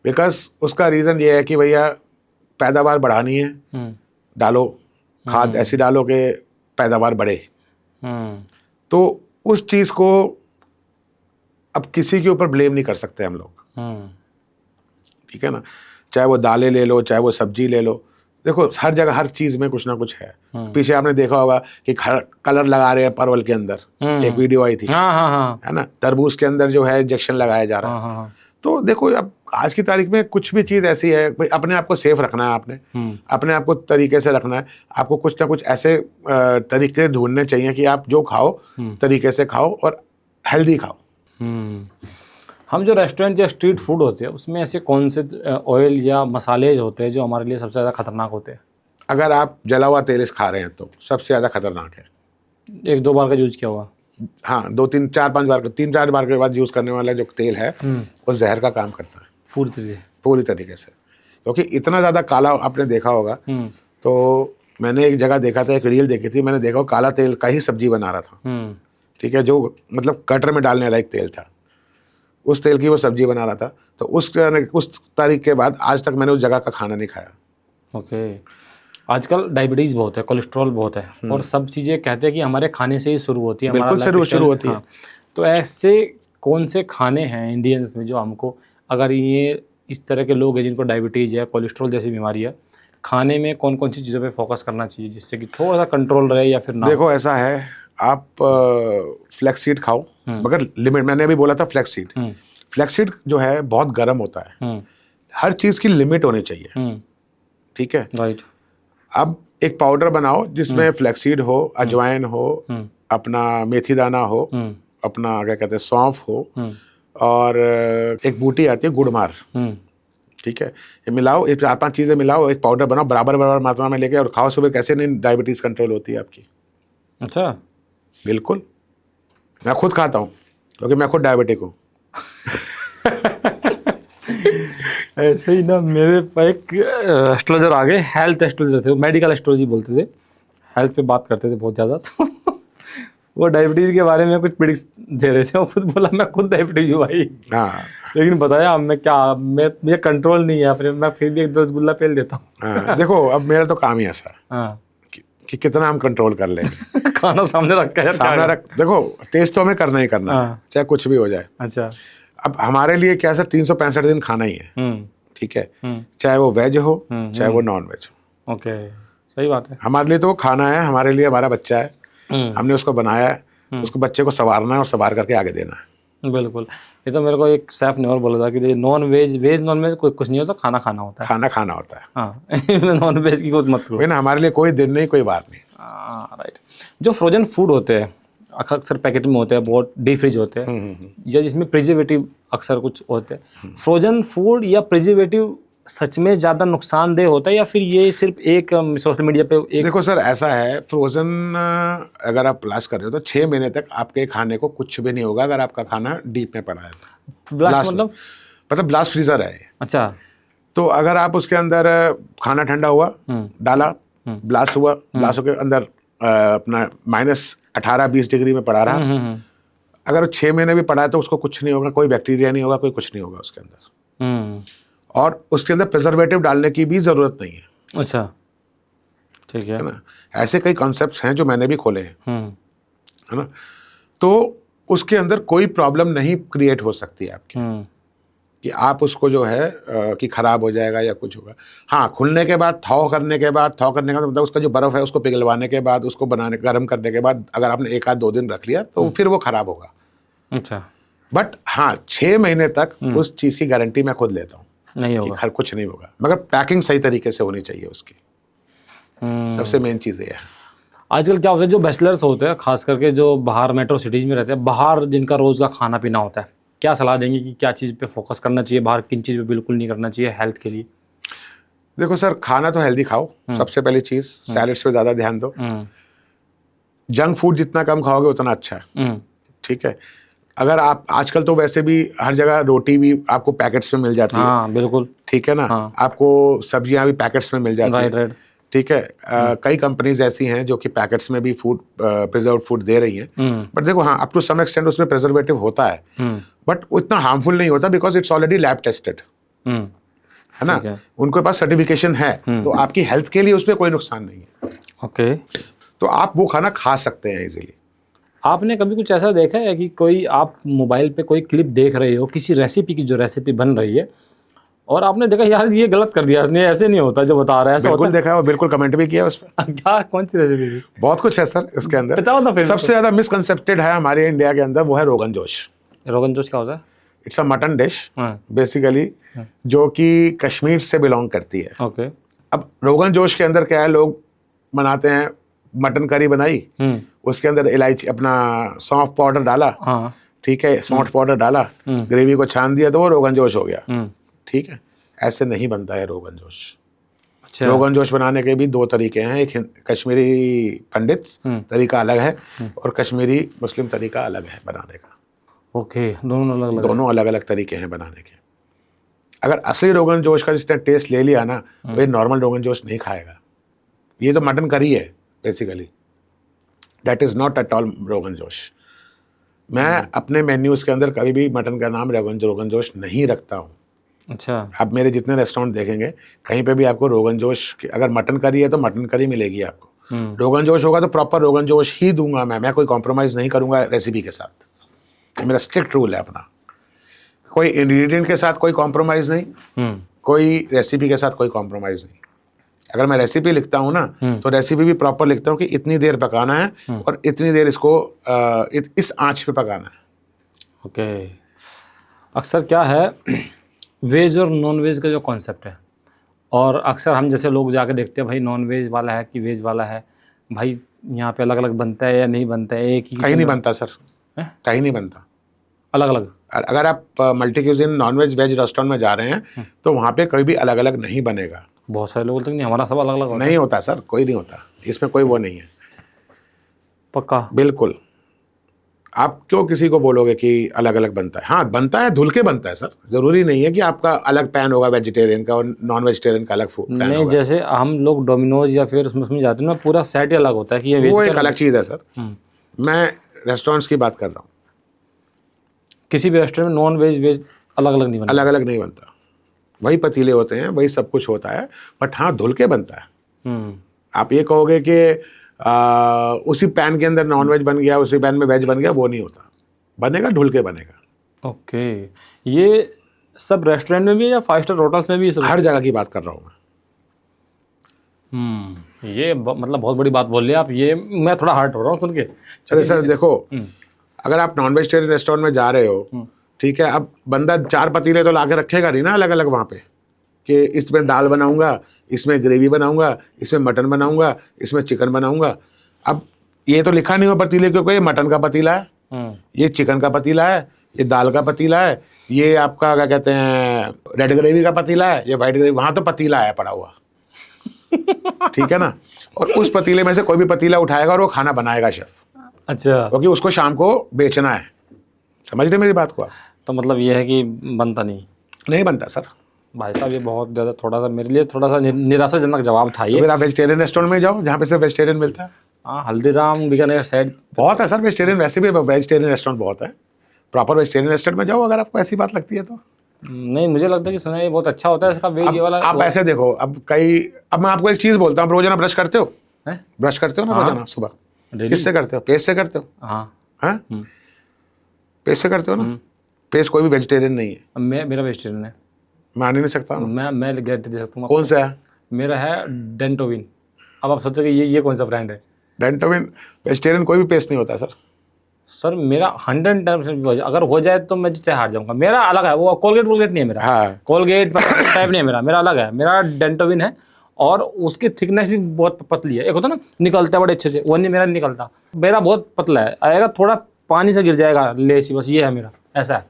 बिकॉज उसका रीज़न ये है कि भैया पैदावार बढ़ानी है, डालो खाद ऐसी डालो कि पैदावार बढ़े। तो उस चीज़ को अब किसी के ऊपर ब्लेम नहीं कर सकते हम लोग, ठीक है ना। चाहे वो दालें ले लो, चाहे वो सब्जी ले लो, देखो हर जगह हर चीज़ में कुछ ना कुछ है। पीछे आपने देखा होगा कि कलर लगा रहे हैं परवल के अंदर, एक वीडियो आई थी, है ना। तरबूज के अंदर जो है इंजेक्शन लगाया जा रहा है। तो देखो अब आज की तारीख में कुछ भी चीज़ ऐसी है, भाई अपने आप को सेफ रखना है, आपने अपने आप को तरीके से रखना है। आपको कुछ ना कुछ ऐसे तरीके ढूंढने चाहिए कि आप जो खाओ तरीके से खाओ और हेल्दी खाओ। हम जो रेस्टोरेंट या स्ट्रीट फूड होते हैं उसमें ऐसे कौन से ऑयल या मसाले होते हैं जो हमारे लिए सबसे ज़्यादा खतरनाक होते हैं? अगर आप जला हुआ तेल खा रहे हैं तो सबसे ज़्यादा खतरनाक है। 1-2 बार का यूज किया हुआ? हाँ, 2-3-4-5 बार, 3-4 बार के बाद यूज़ करने वाला जो तेल है वो जहर का काम करता है पूरी तरीके से। क्योंकि इतना ज़्यादा काला आपने देखा होगा। तो मैंने एक जगह देखा था, एक रील देखी थी, मैंने देखा काला तेल का ही सब्जी बना रहा था, ठीक है, जो मतलब कटर में डालने वाला एक तेल था, उस तेल की वो सब्जी बना रहा था। तो उस तारीख के बाद आज तक मैंने उस जगह का खाना नहीं खाया। ओके। आजकल डायबिटीज़ बहुत है, कोलेस्ट्रॉल बहुत है, और सब चीज़ें कहते हैं कि हमारे खाने से ही शुरू होती है, बिल्कुल शुरू होती है। तो ऐसे कौन से खाने हैं इंडियंस में जो हमको, अगर ये इस तरह के लोग हैं जिनको डायबिटीज़ है, कोलेस्ट्रॉल जैसी बीमारी है, खाने में कौन कौन सी चीज़ों पे फोकस करना चाहिए जिससे कि थोड़ा सा कंट्रोल रहे या फिर ना? देखो ऐसा है, आप फ्लैक्स सीड खाओ, मगर लिमिट। मैंने अभी बोला था फ्लैक्स सीड जो है बहुत गर्म होता है। हर चीज़ की लिमिट होनी चाहिए, ठीक है, राइट। अब एक पाउडर बनाओ जिसमें फ्लैक्सीड हो, अजवाइन हो, अपना मेथी दाना हो, अपना क्या कहते हैं सौंफ हो, और एक बूटी आती है गुड़मार, ठीक है, ये मिलाओ, ये 4-5 चीज़ें मिलाओ, एक पाउडर बनाओ, बराबर मात्रा में लेके और खाओ सुबह। कैसे नहीं डायबिटीज़ कंट्रोल होती है आपकी? अच्छा, बिल्कुल, मैं खुद खाता हूँ क्योंकि मैं खुद डायबिटिक हूँ। ऐसे ही ना, मेरे पास एक एस्ट्रोलॉजर आ गए, हेल्थ एस्ट्रोलॉजर थे, मेडिकल एस्ट्रोलॉजी बोलते थे, हेल्थ पे बात करते थे बहुत ज़्यादा। तो वो डायबिटीज़ के बारे में कुछ प्रिडिक्स दे रहे थे। वो खुद बोला मैं खुद डायबिटीज हूँ भाई। हाँ, लेकिन बताया मुझे कंट्रोल नहीं है अपने, मैं फिर भी 1-2 रसगुल्ला पेल देता हूँ। हाँ, देखो अब मेरा तो काम ही ऐसा है हाँ, कि कितना हम कंट्रोल कर लेंगे। खाना सामने रख कर सामने रख, देखो टेस्ट तो हमें करना ही करना है, चाहे कुछ भी हो जाए। अच्छा, अब हमारे लिए क्या सर, 365 दिन खाना ही है, ठीक है, चाहे वो वेज हो चाहे वो नॉन वेज हो। ओके, सही बात है। हमारे लिए तो वो खाना है, हमारे लिए हमारा बच्चा है, हमने उसको बनाया है, उसको बच्चे को संवारना है और संवार करके आगे देना है। बिल्कुल, ये तो मेरे को एक शेफ ने और बोला था कि नॉन वेज नॉन वेज कोई कुछ नहीं होता, खाना खाना होता है, खाना होता है। हाँ, नॉन वेज की कुछ मत करो ना, हमारे लिए कोई दिन नहीं, कोई बात नहीं। राइट। जो फ्रोजन फूड होते हैं अक्सर पैकेट में होते हैं, बहुत डी फ्रिज होते हैं, या जिसमें प्रिजर्वेटिव अक्सर कुछ होते हैं, फ्रोजन फूड या प्रिजर्वेटिव सच में ज़्यादा नुकसानदेह होता है या फिर ये सिर्फ एक सोशल मीडिया पे एक? देखो सर, ऐसा है, फ्रोजन अगर आप ब्लास्ट कर रहे हो तो 6 महीने तक आपके खाने को कुछ भी नहीं होगा अगर आपका खाना डीप में पड़ा है। ब्लास्ट मतलब ब्लास्ट फ्रीजर है। अच्छा, तो अगर आप उसके अंदर खाना ठंडा हुआ, डाला, ब्लास्ट हुआ, ब्लास्ट के अंदर अपना -18-20 डिग्री में पड़ा रहा, अगर 6 महीने भी पड़ा है तो उसको कुछ नहीं होगा, कोई बैक्टीरिया नहीं होगा, कोई कुछ नहीं होगा उसके अंदर, और उसके अंदर प्रिजर्वेटिव डालने की भी ज़रूरत नहीं है। अच्छा, ठीक है ना। ऐसे कई कॉन्सेप्ट्स हैं जो मैंने भी खोले हैं, है ना। तो उसके अंदर कोई प्रॉब्लम नहीं क्रिएट हो सकती है आपकी, कि आप उसको जो है कि ख़राब हो जाएगा या कुछ होगा। हाँ, खुलने के बाद, थॉ करने का मतलब उसका जो बर्फ़ है उसको पिघलवाने के बाद, उसको गर्म करने के बाद अगर आपने 1-2 दिन रख लिया तो फिर वो ख़राब होगा। अच्छा, बट हाँ, 6 महीने तक उस चीज़ की गारंटी मैं खुद लेता हूँ, नहीं होगा, हर कुछ नहीं होगा, मगर पैकिंग सही तरीके से होनी चाहिए उसकी, सबसे मेन चीज़ ये है। आजकल क्या होता है, जो बैचलर्स होते हैं खास करके जो बाहर मेट्रो सिटीज़ में रहते हैं, बाहर जिनका रोज़ का खाना पीना होता है, क्या सलाह देंगे कि क्या चीज़ पे फोकस करना चाहिए, बाहर किन चीज़ पे बिल्कुल नहीं करना चाहिए हेल्थ के लिए? देखो सर, खाना तो हेल्दी खाओ, सबसे पहली चीज़, सैलड्स पे ज़्यादा ध्यान दो, जंक फूड जितना कम खाओगे उतना अच्छा है, ठीक है। अगर आप आजकल तो वैसे भी हर जगह रोटी भी आपको पैकेट्स में मिल जाती है, हाँ बिल्कुल, ठीक है ना, आपको सब्जियां भी पैकेट्स में मिल जाती है, ठीक है। कई कंपनीज ऐसी हैं जो कि पैकेट्स में भी फूड, प्रिजर्व फूड दे रही हैं, बट देखो हाँ, अप टू सम एक्सटेंट उसमें प्रिजर्वेटिव होता है, बट उतना हार्मफुल नहीं होता because it's already lab tested, है ना, ठीक है। उनके पास सर्टिफिकेशन है, तो आपकी हेल्थ के लिए उसमें कोई नुकसान नहीं है। ओके। तो आप वो खाना खा सकते हैं इजीली। आपने कभी कुछ ऐसा देखा है कि कोई आप मोबाइल पे कोई क्लिप देख रहे हो किसी रेसिपी की, जो रेसिपी बन रही है, और आपने देखा यार ये गलत कर दिया इसने, ऐसे नहीं होता जो बता रहा है, ऐसा बिल्कुल होता देखा है और बिल्कुल कमेंट भी किया उस पर। है? क्या, कौन सी रेसिपी थी? बहुत कुछ है सर इसके अंदर। बताओ ना फिर। सबसे ज्यादा मिसकंसेप्टेड है हमारे इंडिया के अंदर, वो है रोगन जोश। रोगन जोश क्या होता है? इट्स अ मटन डिश हाँ। बेसिकली, जो कि कश्मीर से बिलोंग करती है। ओके। अब रोगन जोश के अंदर क्या है, लोग बनाते हैं, मटन करी बनाई, उसके अंदर इलायची, अपना सौंफ पाउडर डाला, हाँ। ठीक है, सौंठ पाउडर डाला, ग्रेवी को छान दिया, तो वो रोगन जोश हो गया। ठीक है, ऐसे नहीं बनता है रोगन जोश। अच्छा। रोगन जोश बनाने के भी दो तरीके हैं, एक कश्मीरी पंडित तरीका अलग है और कश्मीरी मुस्लिम तरीका अलग है बनाने का। ओके, दोनों अलग अलग। दोनों अलग अलग तरीके हैं बनाने के। अगर असली रोगन जोश का जिसने टेस्ट ले लिया ना, वो ये नॉर्मल रोगन जोश नहीं खाएगा। ये तो मटन करी है basically, that is not at all rogan josh. मैं अपने मेन्यूज के अंदर कभी भी मटन का नाम रोगन जोश नहीं रखता हूँ। अच्छा। आप मेरे जितने रेस्टोरेंट देखेंगे, कहीं पे भी आपको रोगन जोश, अगर मटन करी है तो मटन करी मिलेगी आपको। रोगन जोश होगा तो प्रॉपर रोगन जोश ही दूंगा मैं कोई कॉम्प्रोमाइज़ नहीं करूंगा रेसिपी के साथ। ये मेरा स्ट्रिक्ट रूल है अपना। कोई इंग्रेडिएंट के साथ कोई कॉम्प्रोमाइज़ नहीं, कोई रेसिपी के साथ कोई कॉम्प्रोमाइज़ नहीं। अगर मैं रेसिपी लिखता हूँ ना, तो रेसिपी भी प्रॉपर लिखता हूँ कि इतनी देर पकाना है और इतनी देर इसको इस आंच पे पकाना है। ओके। अक्सर क्या है, वेज और नॉन वेज का जो कॉन्सेप्ट है, और अक्सर हम जैसे लोग जाके देखते हैं भाई नॉन वेज वाला है कि वेज वाला है, भाई यहाँ पे अलग अलग बनता है या नहीं बनता है, एक ही कहीं नहीं बनता सर, कहीं नहीं बनता, अलग अलग। अगर आप multi cuisine non veg veg restaurant में जा रहे हैं तो वहाँ पे कभी भी अलग अलग नहीं बनेगा। बहुत सारे लोग बोलते हैं नहीं हमारा सब अलग अलग होता है। नहीं होता सर, कोई नहीं होता, इसमें कोई वो नहीं है। पक्का? बिल्कुल। आप क्यों किसी को बोलोगे कि अलग अलग बनता है? हाँ बनता है, धुल के बनता है सर। जरूरी नहीं है कि आपका अलग पैन होगा वेजिटेरियन का और नॉन वेजिटेरियन का अलग पैन नहीं होगा। जैसे हम लोग डोमिनोज या फिर उसमें जाते हैं ना, पूरा सेट ही अलग होता है कि ये वो वेज एक अलग चीज़ है सर। मैं रेस्टोरेंट्स की बात कर रहा हूँ। किसी भी रेस्टोरेंट में नॉन वेज वेज अलग अलग नहीं बनता। अलग अलग नहीं बनता, वही पतीले होते हैं, वही सब कुछ होता है, बट हाँ धुल के बनता है। आप ये कहोगे कि उसी पैन के अंदर नॉन वेज बन गया, उसी पैन में वेज बन गया, वो नहीं होता। बनेगा, धुल के बनेगा। ओके। ये सब रेस्टोरेंट में भी है या 5 स्टार होटल्स में भी सब? हर जगह की बात कर रहा हूँ मैं। ये मतलब बहुत बड़ी बात बोल रहे आप, ये मैं थोड़ा हर्ट हो रहा हूँ सुन के। चलिए सर देखो, अगर आप नॉन वेजिटेरियन रेस्टोरेंट में जा रहे हो, ठीक है, अब बंदा 4 पतीले तो ला के रखेगा नहीं ना अलग अलग वहाँ पे, कि इसमें दाल बनाऊंगा, इसमें ग्रेवी बनाऊंगा, इसमें मटन बनाऊंगा, इसमें चिकन बनाऊंगा। अब ये तो लिखा नहीं हो पतीले क्योंकि ये मटन का पतीला है, ये चिकन का पतीला है, ये दाल का पतीला है, ये आपका क्या कहते हैं रेड ग्रेवी का पतीला है, ये वाइट ग्रेवी, वहाँ तो पतीला है पड़ा हुआ। ठीक है ना, और उस पतीले में से कोई भी पतीला उठाएगा और वो खाना बनाएगा शेफ। अच्छा। क्योंकि उसको शाम को बेचना है। समझ रहे मेरी बात को आप? तो मतलब ये है कि बनता नहीं बनता सर। भाई साहब, ये बहुत ज़्यादा थोड़ा सा मेरे लिए थोड़ा सा निराशाजनक जवाब था ये। फिर आप वेजिटेरियन रेस्टोरेंट में जाओ जहाँ पे सिर्फ वेजिटेरियन मिलता है। हाँ, हल्दीराम बीकानेर साइड बहुत है सर वेजिटेरियन, वैसे भी वेजिटेरियन रेस्टोरेंट बहुत है। प्रॉपर वेजिटेरियन रेस्टोरेंट में जाओ अगर आपको ऐसी बात लगती है तो। नहीं, मुझे लगता है कि सुना ये बहुत अच्छा होता है इसका वेज वाला। आप ऐसे देखो, अब मैं आपको एक चीज़ बोलता हूँ, रोजाना ब्रश करते हो? ब्रश करते हो ना रोजाना सुबह? किससे करते हो? पेस्ट से करते हो? हाँ, पेस्ट से करते हो ना? पेस्ट कोई भी वेजिटेरियन नहीं है। मेरा वेजिटेरियन है, मान ही नहीं सकता। मैं गारंटी दे सकता हूँ। कौन सा है? मेरा है डेंटोविन। अब आप सोचोगे ये कौन सा ब्रांड है? डेंटोविन वेजिटेरियन कोई भी पेस्ट नहीं होता सर। सर मेरा 110% अगर हो जाए तो मैं चाहे हार जाऊंगा। मेरा अलग है, वो कोलगेट नहीं है मेरा। हाँ। कोलगेट टाइप नहीं है मेरा अलग है। मेरा डेंटोविन है और उसकी थिकनेस भी बहुत पतली है। एक होता ना निकलता है बड़े अच्छे से, वो नहीं, मेरा नहीं निकलता। मेरा बहुत पतला है, आएगा थोड़ा पानी से गिर जाएगा लेसी, बस ये है मेरा, ऐसा है।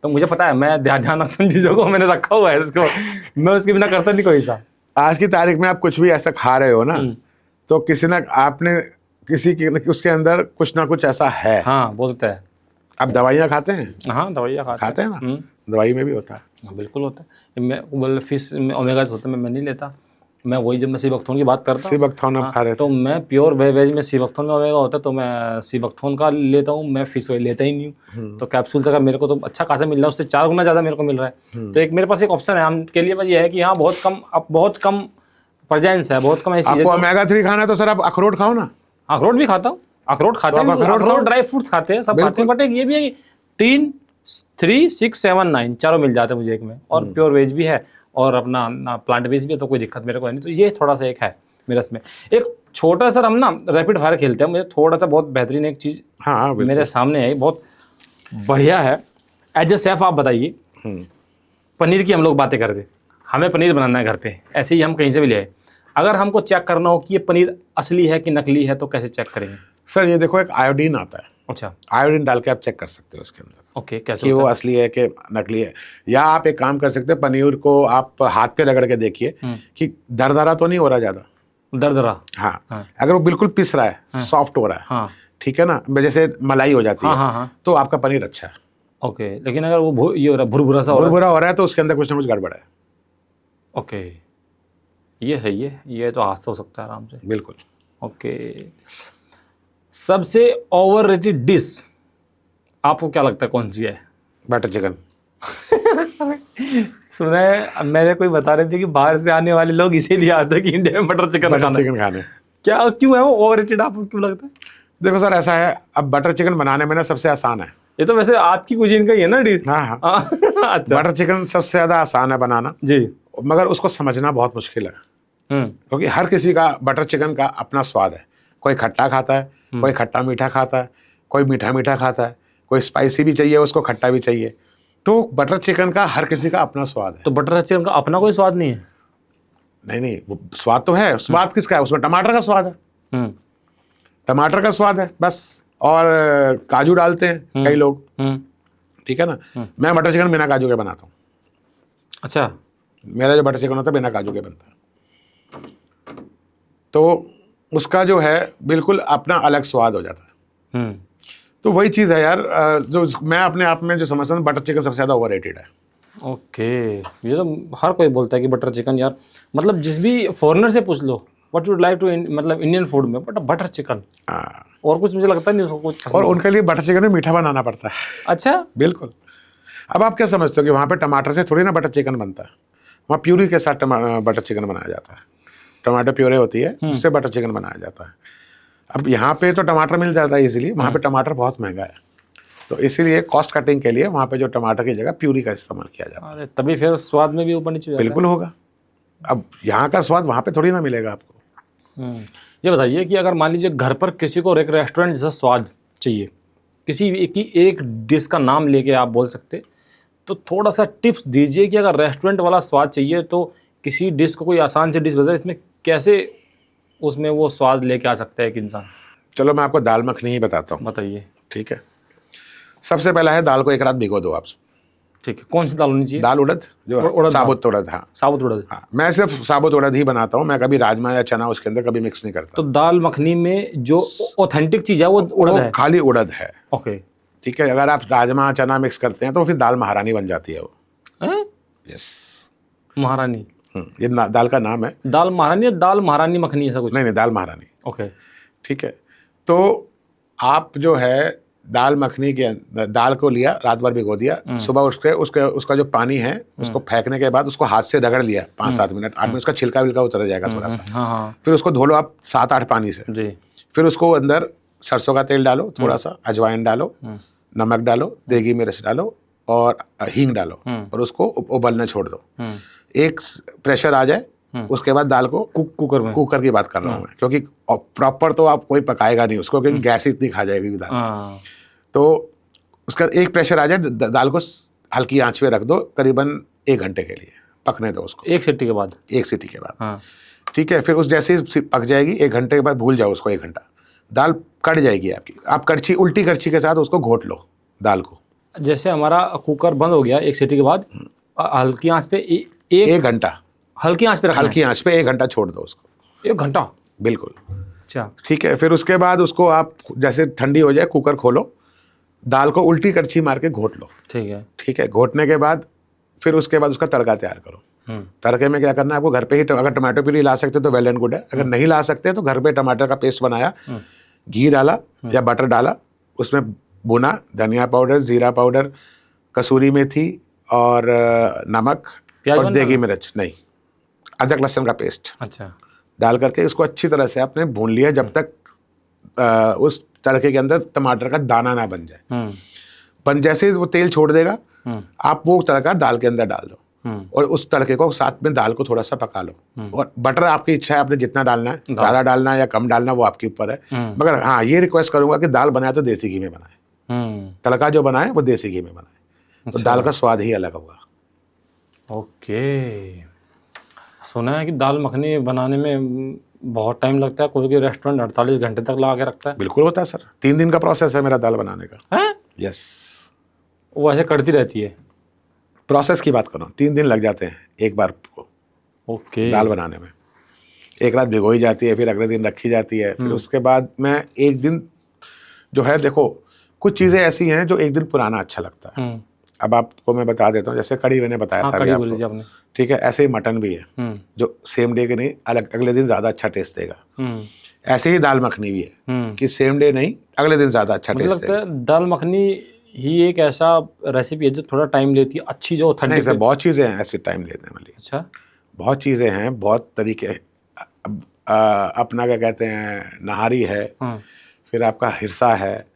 तो मुझे पता है, मैं ध्यान रखता हूँ चीज़ों को, मैंने रखा हुआ है इसको, मैं उसके बिना करता नहीं कोई सा। आज की तारीख में आप कुछ भी ऐसा खा रहे हो ना, तो किसी ना आपने किसी की उसके अंदर कुछ ना कुछ ऐसा है। हाँ बोलते हैं। आप दवाइयाँ खाते हैं? हाँ दवाइयाँ खाते हैं ना, दवाई में भी होता है। हाँ बिल्कुल होता है। मैं फिश में ओमेगास होता है, मैं नहीं लेता। मैं वही जब मैं सीबकथोन की बात करता हूँ, सीबकथोन आप खा रहे थे? तो मैं प्योर वेज में सीबकथोन में ओमेगा होता है तो मैं सीबकथोन का लेता हूँ, मैं फिश ऑयल लेता ही नहीं हूँ। तो कैप्सूल से अगर मेरे को तो अच्छा खासा मिल रहा है, उससे 4 गुना ज़्यादा मेरे को मिल रहा है। तो एक मेरे पास एक ऑप्शन है हम के लिए, बस ये है कि हाँ बहुत कम प्रेजेंस है, बहुत कम ऐसी चीज़ें। आपको ओमेगा 3 खाना है तो सर आप अखरोट खाओ ना। अखरोट भी खाता हूँ, अखरोट खाते हैं, अखरोट ड्राई फ्रूट्स खाते हैं, सब खाते हैं, बट एक ये भी है कि 3, 6, 7, 9 चारों मिल जाते हैं मुझे एक में, और प्योर वेज भी है और अपना प्लांट बेस्ड भी है, तो कोई दिक्कत मेरे को है नहीं। तो ये थोड़ा सा एक है मेरे इसमें। एक छोटा सा हम ना रैपिड फायर खेलते हैं, मुझे थोड़ा सा बहुत बेहतरीन एक चीज़ हाँ मेरे सामने है, बहुत बढ़िया है। एज ए शेफ आप बताइए, पनीर की हम लोग बातें कर रहे थे, हमें पनीर बनाना है घर पे, ऐसे ही हम कहीं से भी ले आए, अगर हमको चेक करना हो कि ये पनीर असली है कि नकली है तो कैसे चेक करेंगे? सर ये देखो, एक आयोडीन आता है, अच्छा, आयोडीन डाल के आप चेक कर सकते हो उसके अंदर। ओके, कैसे कि वो होता है? असली है कि नकली है। या आप एक काम कर सकते हैं, पनीर को आप हाथ पे रगड़ के देखिए कि दरदरा तो नहीं हो रहा ज़्यादा। दरदरा? हाँ, अगर वो बिल्कुल पिस रहा है, सॉफ्ट हो रहा है, हाँ, ठीक है ना, जैसे मलाई हो जाती है, हाँ, तो आपका पनीर अच्छा है। ओके। लेकिन अगर वो ये हो रहा है, भुरभुरा सा हो रहा है? भुरभुरा हो रहा है तो उसके अंदर कुछ ना कुछ गड़बड़ है। ओके, ये सही है, ये तो हाथ से हो सकता है आराम से। बिल्कुल। ओके, सबसे ओवररेटेड डिश आपको क्या लगता है कौन सी है? Butter chicken. सुना है, अब मेरे कोई बता रहे थे कि बाहर से आने वाले लोग इसीलिए आते हैं कि इंडिया में बटर चिकन खाने। क्या, क्यों है वो ओवररेटेड, आपको क्यों लगता है? देखो सर, ऐसा है, अब बटर चिकन बनाने में ना सबसे आसान है। ये तो वैसे आपकी कुजीन का ही है ना डिश? हाँ। अच्छा, बटर चिकन सबसे ज़्यादा आसान है बनाना जी। मगर उसको समझना बहुत मुश्किल है, क्योंकि हर किसी का बटर चिकन का अपना स्वाद है। कोई खट्टा खाता है, कोई खट्टा मीठा खाता है, कोई मीठा मीठा खाता है, कोई स्पाइसी भी चाहिए उसको, खट्टा भी चाहिए। तो बटर चिकन का हर किसी का अपना स्वाद है। तो बटर चिकन का अपना कोई स्वाद नहीं है? नहीं, वो स्वाद तो है। स्वाद किसका है? उसमें टमाटर का स्वाद है, टमाटर का स्वाद है बस। और काजू डालते हैं कई लोग, ठीक है ना। मैं बटर चिकन बिना काजू के बनाता हूँ। अच्छा, मेरा जो बटर चिकन होता है बिना काजू के बनता है, तो उसका जो है बिल्कुल अपना अलग स्वाद हो जाता है। तो वही चीज़ है यार, जो मैं अपने आप में जो समझता हूँ, बटर चिकन सबसे ज़्यादा ओवररेटेड है। ओके, ये तो हर कोई बोलता है कि बटर चिकन यार, मतलब जिस भी फॉरेनर से पूछ लो व्हाट वुड लाइक टू, मतलब इंडियन फूड में, बट बटर चिकन, और कुछ मुझे लगता नहीं उसको कुछ। और उनके लिए बटर चिकन में मीठा बनाना पड़ता है। अच्छा, बिल्कुल। अब आप क्या समझते हो कि वहाँ पे टमाटर से थोड़ी ना बटर चिकन बनता है, वहाँ प्यूरी के साथ बटर चिकन बनाया जाता है। टमाटर प्यूरे होती है, उससे बटर चिकन बनाया जाता है। अब यहाँ पे तो टमाटर मिल जाता है इजीली, वहाँ पे टमाटर बहुत महंगा है, तो इसीलिए कॉस्ट कटिंग के लिए वहाँ पे जो टमाटर की जगह प्यूरी का इस्तेमाल किया जाता है। अरे तभी फिर स्वाद में भी ऊपर नीचे बिल्कुल होगा। अब यहाँ का स्वाद वहाँ पे थोड़ी ना मिलेगा आपको। ये बताइए कि अगर मान लीजिए घर पर किसी को एक रेस्टोरेंट जैसा स्वाद चाहिए, किसी एक डिश का नाम लेके आप बोल सकते, तो थोड़ा सा टिप्स दीजिए कि अगर रेस्टोरेंट वाला स्वाद चाहिए तो किसी डिश को कोई आसान सी डिश बताए, इसमें कैसे उसमें वो स्वाद लेके आ सकता है एक इंसान। चलो मैं आपको दाल मखनी ही बताता हूँ। बताइए। ठीक है, सबसे पहला है दाल को एक रात भिगो दो आप। ठीक है, कौन सी दाल होनी चाहिए? दाल उड़द, जो उड़द साबुत उड़द। हाँ, साबुत उड़द। हाँ, मैं सिर्फ साबुत उड़द ही बनाता हूँ, मैं कभी राजमा या चना उसके अंदर कभी मिक्स नहीं करता। तो दाल मखनी में जो ऑथेंटिक चीज़ है वो उड़द है? खाली उड़द है। ओके, ठीक है। अगर आप राजमा चना मिक्स करते हैं तो फिर दाल महारानी बन जाती है वो। यस, महारानी। ये दाल का नाम है। दाल महारानी या दाल महारानी मखनी, ऐसा कुछ? नहीं, दाल महारानी। ओके, ठीक है। तो आप जो है दाल मखनी के दाल को लिया, रात भर भिगो दिया, सुबह उसका जो पानी है उसको फेंकने के बाद उसको हाथ से रगड़ लिया 5-7 मिनट, 8 मिनट, उसका छिलका विलका उतर जाएगा थोड़ा सा। हाँ। फिर उसको धो लो आप 7-8 पानी से जी। फिर उसको अंदर सरसों का तेल डालो, थोड़ा सा अजवाइन डालो, नमक डालो, देगी मिर्च डालो और हींग डालो, और उसको उबलने छोड़ दो। एक प्रेशर आ जाए, उसके बाद दाल को कुकर की बात कर रहा हूँ मैं, क्योंकि प्रॉपर तो आप कोई पकाएगा नहीं उसको, क्योंकि गैस इतनी खा जाएगी दाल। तो उसका एक प्रेशर आ जाए, दाल को हल्की आंच पे रख दो, करीबन 1 घंटे के लिए पकने दो उसको। 1 सीटी के बाद? 1 सीटी के बाद। ठीक है। फिर उस जैसे ही पक जाएगी 1 घंटे के बाद, भूल जाओ उसको 1 घंटा, दाल कट जाएगी आपकी। आप उल्टी करछी के साथ उसको घोट लो दाल को। जैसे हमारा कुकर बंद हो गया 1 सीटी के बाद, हल्की आंच पे 1 घंटा हल्की आंच पे रखना है? हल्की आंच पे 1 घंटा छोड़ दो उसको। 1 घंटा? बिल्कुल। अच्छा, ठीक है। फिर उसके बाद उसको आप जैसे ठंडी हो जाए, कुकर खोलो, दाल को उल्टी करछी मार के घोट लो। ठीक है। ठीक है। घोटने के बाद फिर उसके बाद उसका तड़का तैयार करो। तड़के में क्या करना है आपको, घर पे ही अगर टमाटो प्यूरी ला सकते तो वेल एंड गुड है, अगर नहीं ला सकते तो घर पे टमाटर का पेस्ट बनाया, घी डाला या बटर डाला, उसमें भुना, धनिया पाउडर, जीरा पाउडर, कसूरी मेथी और नमक और देगी मिर्च, नहीं, अदरक लहसुन का पेस्ट अच्छा डाल करके इसको अच्छी तरह से आपने भून लिया जब तक उस तड़के के अंदर टमाटर का दाना ना बन जाए। बन जैसे ही वो तेल छोड़ देगा, आप वो तड़का दाल के अंदर डाल दो और उस तड़के को साथ में दाल को थोड़ा सा पका लो। और बटर आपकी इच्छा है, आपने जितना डालना है, ज़्यादा डालना है या कम डालना, वो आपके ऊपर है। मगर हाँ, ये रिक्वेस्ट करूंगा कि दाल बनाए तो देसी घी में बनाए, तड़का जो बनाए वो देसी घी में बनाए, तो दाल का स्वाद ही अलग होगा। ओके, सुना है कि दाल मखनी बनाने में बहुत टाइम लगता है, कोई रेस्टोरेंट 48 घंटे तक लगा के रखता है। बिल्कुल होता है सर, 3 दिन का प्रोसेस है मेरा दाल बनाने का। है? यस, वो ऐसे करती रहती है। प्रोसेस की बात कर रहा हूँ, 3 दिन लग जाते हैं एक बार को ओके, दाल बनाने में। एक रात भिगोई जाती है, फिर अगले दिन रखी जाती है, फिर उसके बाद में एक दिन जो है, देखो कुछ चीज़ें ऐसी हैं जो एक दिन पुराना अच्छा लगता है। अब आपको मैं बता देता हूँ, जैसे कड़ी मैंने बताया था अभी कड़ी आपको, ठीक है, ऐसे ही मटन भी है जो सेम डे के नहीं, अगले दिन ज़्यादा अच्छा टेस्ट देगा। ऐसे ही दाल मखनी भी है कि सेम डे नहीं, अगले दिन ज़्यादा अच्छा टेस्ट लगता है दाल मखनी ही एक ऐसा रेसिपी है जो थोड़ा टाइम लेती है, अच्छी जो ऑथेंटिक। नहीं सर, बहुत चीज़ें हैं ऐसे टाइम लेने वाली। अच्छा, बहुत चीज़ें हैं, बहुत तरीके। अपना क्या कहते हैं, नहारी है, फिर आपका हिरसा है,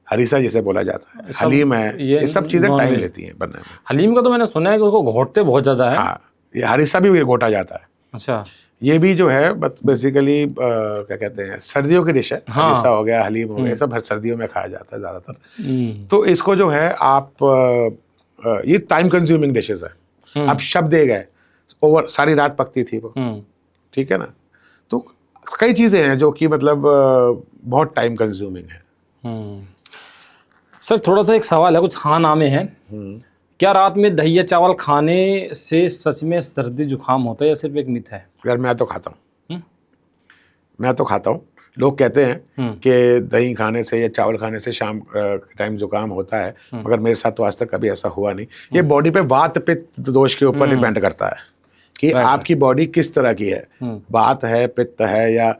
हरीसा जिसे बोला जाता है, हलीम है, ये सब चीज़ें टाइम लेती हैं बनने में। हलीम का तो मैंने सुना है कि उसको घोटते बहुत ज़्यादा है। हाँ, ये हरीसा भी घोटा जाता है। अच्छा, ये भी जो है बेसिकली क्या कहते हैं, सर्दियों की डिश है। हरीसा हो गया, हलीम हो गया, सब हर सर्दियों में खाया जाता है ज़्यादातर। तो इसको जो है आप ये टाइम कंज्यूमिंग डिशेज है। अब शब दे गए, ओवर सारी रात पकती थी वो, ठीक है ना। तो कई चीज़ें हैं जो कि मतलब बहुत टाइम कंज्यूमिंग है। सर थोड़ा सा एक सवाल है, कुछ हाँ ना में है, क्या रात में दही या चावल खाने से सच में सर्दी जुकाम होता है या सिर्फ एक मिथ है? यार मैं तो खाता हूँ, मैं तो खाता हूँ। लोग कहते हैं कि दही खाने से या चावल खाने से शाम टाइम जुकाम होता है, मगर मेरे साथ तो आज तक कभी ऐसा हुआ नहीं। ये बॉडी पे वात पित्त दोष के ऊपर डिपेंड करता है कि आपकी बॉडी किस तरह की है, वात है, पित्त है, या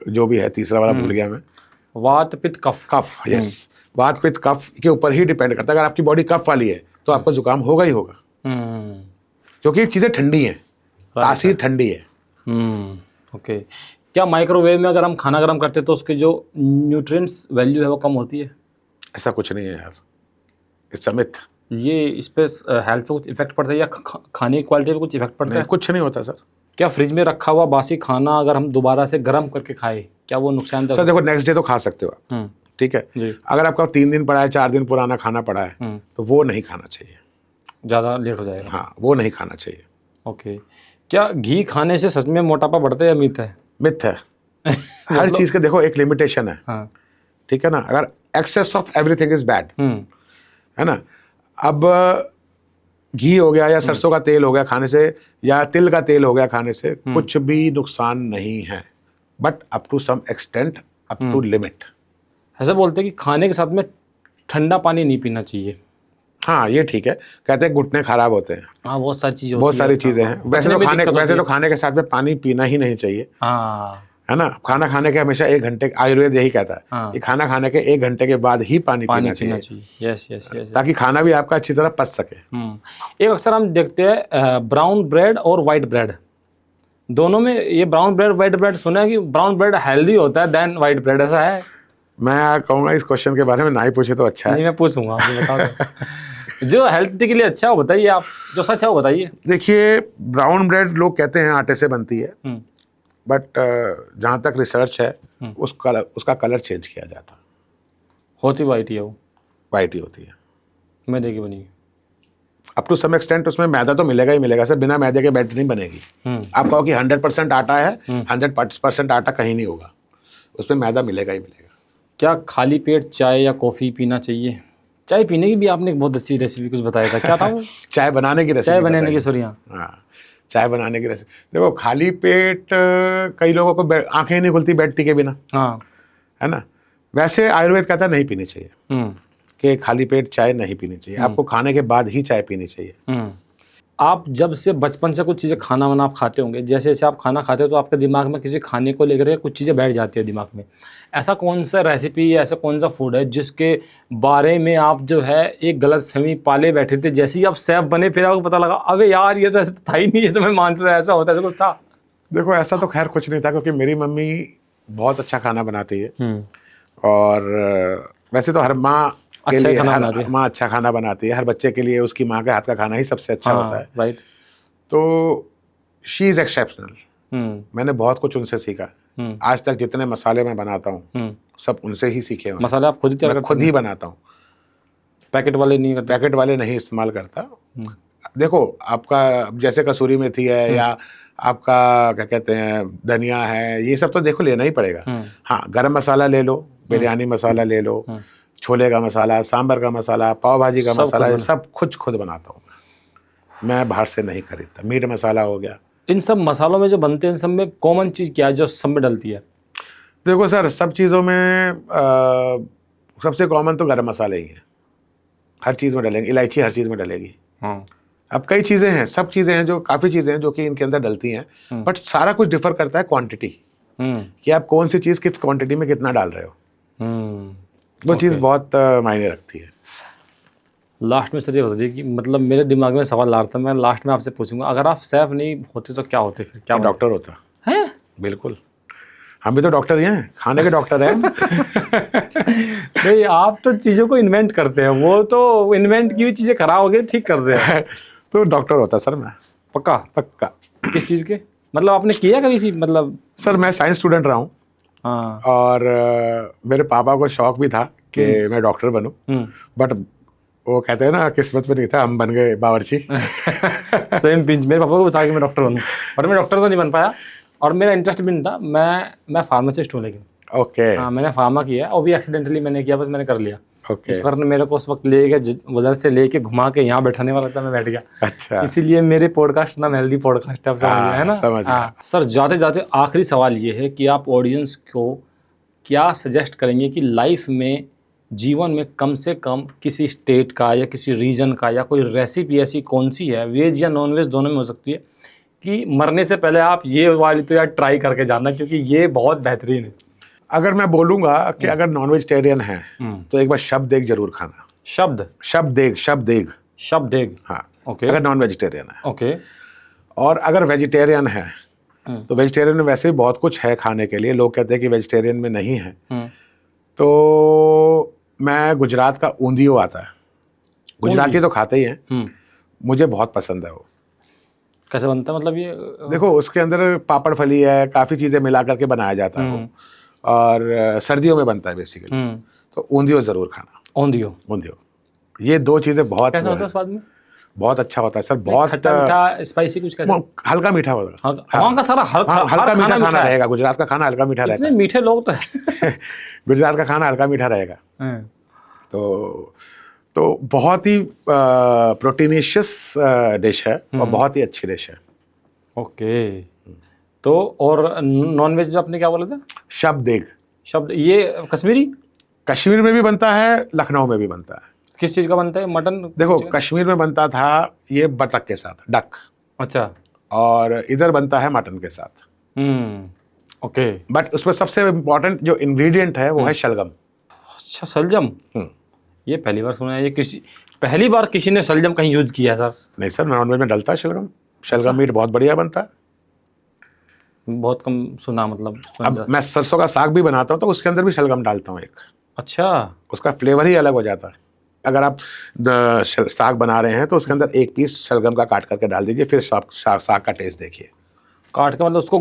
जो भी है, तीसरा वाला भूल गया मैं, वात पित्त कफ। कफ, यस, वात पित्त कफ के ऊपर ही डिपेंड करता है। अगर आपकी बॉडी कफ वाली है तो आपको जुकाम होगा ही होगा, क्योंकि चीज़ें ठंडी हैं, तासीर ठंडी है। ओके, क्या माइक्रोवेव में अगर हम खाना गर्म करते हैं तो उसकी जो न्यूट्रिएंट्स वैल्यू है वो कम होती है? ऐसा कुछ नहीं है यार, इट्स अ मिथ। ये इस पे हेल्थ पे कुछ इफेक्ट पड़ता है या खाने की क्वालिटी पे कुछ इफेक्ट पड़ता है? कुछ नहीं होता सर। क्या फ्रिज में रखा हुआ बासी खाना अगर हम दोबारा से गर्म करके खाएं, क्या वो नुकसानदायक? सर देखो, नेक्स्ट डे तो खा सकते हो आप, ठीक है। अगर आपका 3 दिन पड़ा है, 4 दिन पुराना खाना पड़ा है, तो वो नहीं खाना चाहिए, ज़्यादा लेट हो जाएगा। हाँ, वो नहीं खाना चाहिए। ओके, क्या घी खाने से सच में मोटापा बढ़ता है या मिथ है? मिथ है। हर चीज़ के देखो एक लिमिटेशन है, हाँ, ठीक है ना। अगर excess of everything is bad, है ना। अब घी हो गया या सरसों का तेल हो गया खाने से, या तिल का तेल हो गया खाने से, कुछ भी नुकसान नहीं है, but up to some extent, up to limit. ऐसा बोलते हैं कि खाने के साथ में ठंडा पानी नहीं पीना चाहिए। हाँ, ये ठीक है, कहते हैं घुटने खराब होते हैं। हाँ, बहुत सारी चीज़ें, बहुत सारी चीज़ें हैं। वैसे तो खाने के साथ में पानी पीना ही नहीं चाहिए, हाँ, है ना। खाना खाने के हमेशा 1 घंटे, आयुर्वेद यही कहता है, हाँ, कि खाना खाने के 1 घंटे के बाद ही पानी पीना चाहिए। यस यस यस, ताकि खाना भी आपका अच्छी तरह पच सके। एक अक्सर हम देखते हैं ब्राउन ब्रेड और वाइट ब्रेड, दोनों में ये ब्राउन ब्रेड वाइट ब्रेड सुना है कि ब्राउन ब्रेड हेल्दी होता है देन वाइट ब्रेड, ऐसा है? मैं कहूँगा इस क्वेश्चन के बारे में ना ही पूछे तो अच्छा है। नहीं, मैं पूछूंगा, आप बता दो। जो हेल्थ के लिए अच्छा है वो बताइए, आप जो सच है वो बताइए। देखिए, ब्राउन ब्रेड लोग कहते हैं आटे से बनती है, बट जहाँ तक रिसर्च है, उसका कलर चेंज किया जाता है। होती वाइट ही है वो? वाइट ही होती है, मैदे की बनी हुई। अप टू सम एक्सटेंट उसमें मैदा तो मिलेगा ही मिलेगा सर, बिना मैदे के बैटर नहीं बनेगी। आप कहो कि 100% आटा है, 100% आटा कहीं नहीं होगा, उसमें मैदा मिलेगा ही मिलेगा। क्या खाली पेट चाय या कॉफ़ी पीना चाहिए? चाय पीने की भी आपने एक बहुत अच्छी रेसिपी कुछ बताया था, क्या था वो? चाय बनाने की रेसिपी। चाय बनाने की, सॉरी, हाँ, चाय बनाने की रेसिपी। देखो, खाली पेट कई लोगों को आंखें ही नहीं खुलती बेड टी के बिना, हाँ, है ना। वैसे आयुर्वेद कहता है नहीं पीनी चाहिए, कि खाली पेट चाय नहीं पीनी चाहिए, आपको खाने के बाद ही चाय पीनी चाहिए। आप जब से बचपन से कुछ चीज़ें खाना वाना आप खाते होंगे, जैसे जैसे आप खाना खाते हो तो आपके दिमाग में किसी खाने को लेकर के कुछ चीज़ें बैठ जाती है दिमाग में। ऐसा कौन सा रेसिपी या ऐसा कौन सा फूड है जिसके बारे में आप जो है एक गलतफहमी पाले बैठे थे, जैसे ही आप शेफ बने फिर आपको पता लगा अबे यार ये तो ऐसा था ही नहीं, ये तो मैं मानता था ऐसा होता है, ऐसा कुछ था? देखो ऐसा तो खैर कुछ नहीं था, क्योंकि मेरी मम्मी बहुत अच्छा खाना बनाती है। और वैसे तो हर माँ के अच्छा लिए खाना हर बनाती है। माँ अच्छा खाना बनाती है, हर बच्चे के लिए उसकी माँ के हाथ का खाना ही सबसे अच्छा होता है। राइट। तो शी इज़ एक्सेप्शनल। मैंने बहुत कुछ उनसे सीखा। आज तक जितने मसाले मैं बनाता हूँ सब उनसे ही सीखे हुए हैं। मसाले आप खुद ही तैयार मैं करते खुद ही बनाता हूँ, पैकेट वाले नहीं करते? पैकेट वाले नहीं इस्तेमाल करता। देखो आपका जैसे कसूरी मेथी है या आपका क्या कहते हैं धनिया है, ये सब तो देखो लेना ही पड़ेगा। हाँ, गरम मसाला ले लो, बिरयानी मसाला ले लो, छोले का मसाला, सांभर का मसाला, पाव भाजी का मसाला, ये सब खुद बनाता हूँ मैं बाहर से नहीं खरीदता। मीट मसाला हो गया। इन सब मसालों में जो बनते हैं इन सब में कॉमन चीज़ क्या है जो सब में डलती है? देखो सर, सब चीज़ों में सबसे कॉमन तो गरम मसाले ही हैं। हर चीज़ में डलेंगे, इलायची हर चीज़ में डलेगी। अब कई चीज़ें हैं, सब चीज़ें हैं, जो काफ़ी चीज़ें हैं जो कि इनके अंदर डलती हैं, बट सारा कुछ डिफर करता है क्वांटिटी, कि आप कौन सी चीज़ किस क्वांटिटी में कितना डाल रहे हो। वो चीज़ बहुत मायने रखती है। लास्ट में सर ये बताइए कि मतलब मेरे दिमाग में सवाल आ रहा था, मैं लास्ट में आपसे पूछूंगा, अगर आप शेफ नहीं होते तो क्या होते फिर? क्या डॉक्टर होता है? बिल्कुल, हम भी तो डॉक्टर ही हैं, खाने के डॉक्टर हैं। नहीं, आप तो चीज़ों को इन्वेंट करते हैं, वो तो इन्वेंट की हुई चीज़ें खराब हो गई ठीक करते हैं। तो डॉक्टर होता सर मैं, पक्का? पक्का। किस चीज़ के? मतलब आपने किया कभी सी मतलब? सर मैं साइंस स्टूडेंट रहा हूँ। हाँ। और मेरे पापा को शौक भी था कि मैं डॉक्टर बनूं, बट वो कहते हैं ना किस्मत में नहीं था, हम बन गए बावर्ची। Same pinch. मेरे पापा को बता कि मैं डॉक्टर बनूं, पर मैं डॉक्टर तो नहीं बन पाया, और मेरा इंटरेस्ट भी नहीं था। मैं फार्मासिस्ट हूँ, लेकिन ओके। हाँ, मैंने फार्मा किया है, और भी एक्सीडेंटली मैंने किया, बस मैंने कर लिया। ओके। ईश्वर ने मेरे को उस वक्त ले गए, वजह से लेके घुमा के यहाँ बैठाने वाला था, मैं बैठ गया। अच्छा। इसीलिए मेरे पॉडकास्ट ना हेल्दी पॉडकास्ट है, आप समझ गए है ना? समझ गया। सर जाते जाते आखिरी सवाल ये है कि आप ऑडियंस को क्या सजेस्ट करेंगे कि लाइफ में, जीवन में कम से कम किसी स्टेट का या किसी रीजन का या कोई रेसिपी ऐसी कौन सी है, वेज या नॉन वेज दोनों में हो सकती है, कि मरने से पहले आप ये वाली तो यार ट्राई करके जाना, क्योंकि ये बहुत बेहतरीन है? अगर मैं बोलूंगा कि अगर नॉन वेजिटेरियन है तो एक बार शबदेग जरूर खाना। शबदेग। हाँ, ओके। अगर नॉन वेजिटेरियन है। ओके। और अगर वेजिटेरियन है तो वेजिटेरियन में वैसे भी बहुत कुछ है खाने के लिए, लोग कहते हैं कि वेजिटेरियन में नहीं है। तो मैं गुजरात का ऊंधियो आता है, गुजराती तो खाते ही हैं, मुझे बहुत पसंद है वो। कैसे बनता है मतलब ये? देखो उसके अंदर पापड़ फली है, काफ़ी चीज़ें मिला करके बनाया जाता है वो, और सर्दियों में बनता है बेसिकली। तो ऊंधियो ज़रूर खाना। ऊंधियो, ये दो चीज़ें बहुत कैसा होता है स्वाद में? बहुत अच्छा होता है सर, बहुत खट्टा मीठा स्पाइसी कुछ कैसा? हल्का मीठा होगा। वहाँ का सारा हल्का मीठा खाना रहेगा, गुजरात का खाना हल्का मीठा रहता है। मीठे लोग तो है। गुजरात का खाना हल्का मीठा रहेगा। तो बहुत ही प्रोटीनिशियस डिश है और बहुत ही अच्छी डिश है। ओके। तो और नॉन वेज में आपने क्या बोला था? शबदेग। ये कश्मीर में भी बनता है, लखनऊ में भी बनता है। किस चीज़ का बनता है? मटन? देखो कश्मीर में बनता था ये बतख के साथ, डक। अच्छा। और इधर बनता है मटन के साथ। ओके। बट उसमें सबसे इम्पोर्टेंट जो इंग्रेडिएंट है वो है शलगम। अच्छा, सलजम। ये पहली बार सुना है। ये पहली बार किसी ने सलजम कहीं यूज किया है सर? नहीं सर, नॉनवेज में डलता है शलगम मीट बहुत बढ़िया बनता है। बहुत कम सुना, मतलब अब मैं सरसों का साग भी बनाता हूँ तो उसके अंदर भी शलगम डालता हूँ एक। अच्छा। उसका फ्लेवर ही अलग हो जाता है। अगर आप साग बना रहे हैं तो उसके अंदर एक पीस शलगम का काट करके डाल दीजिए, फिर साग का टेस्ट देखिए। काट के मतलब उसको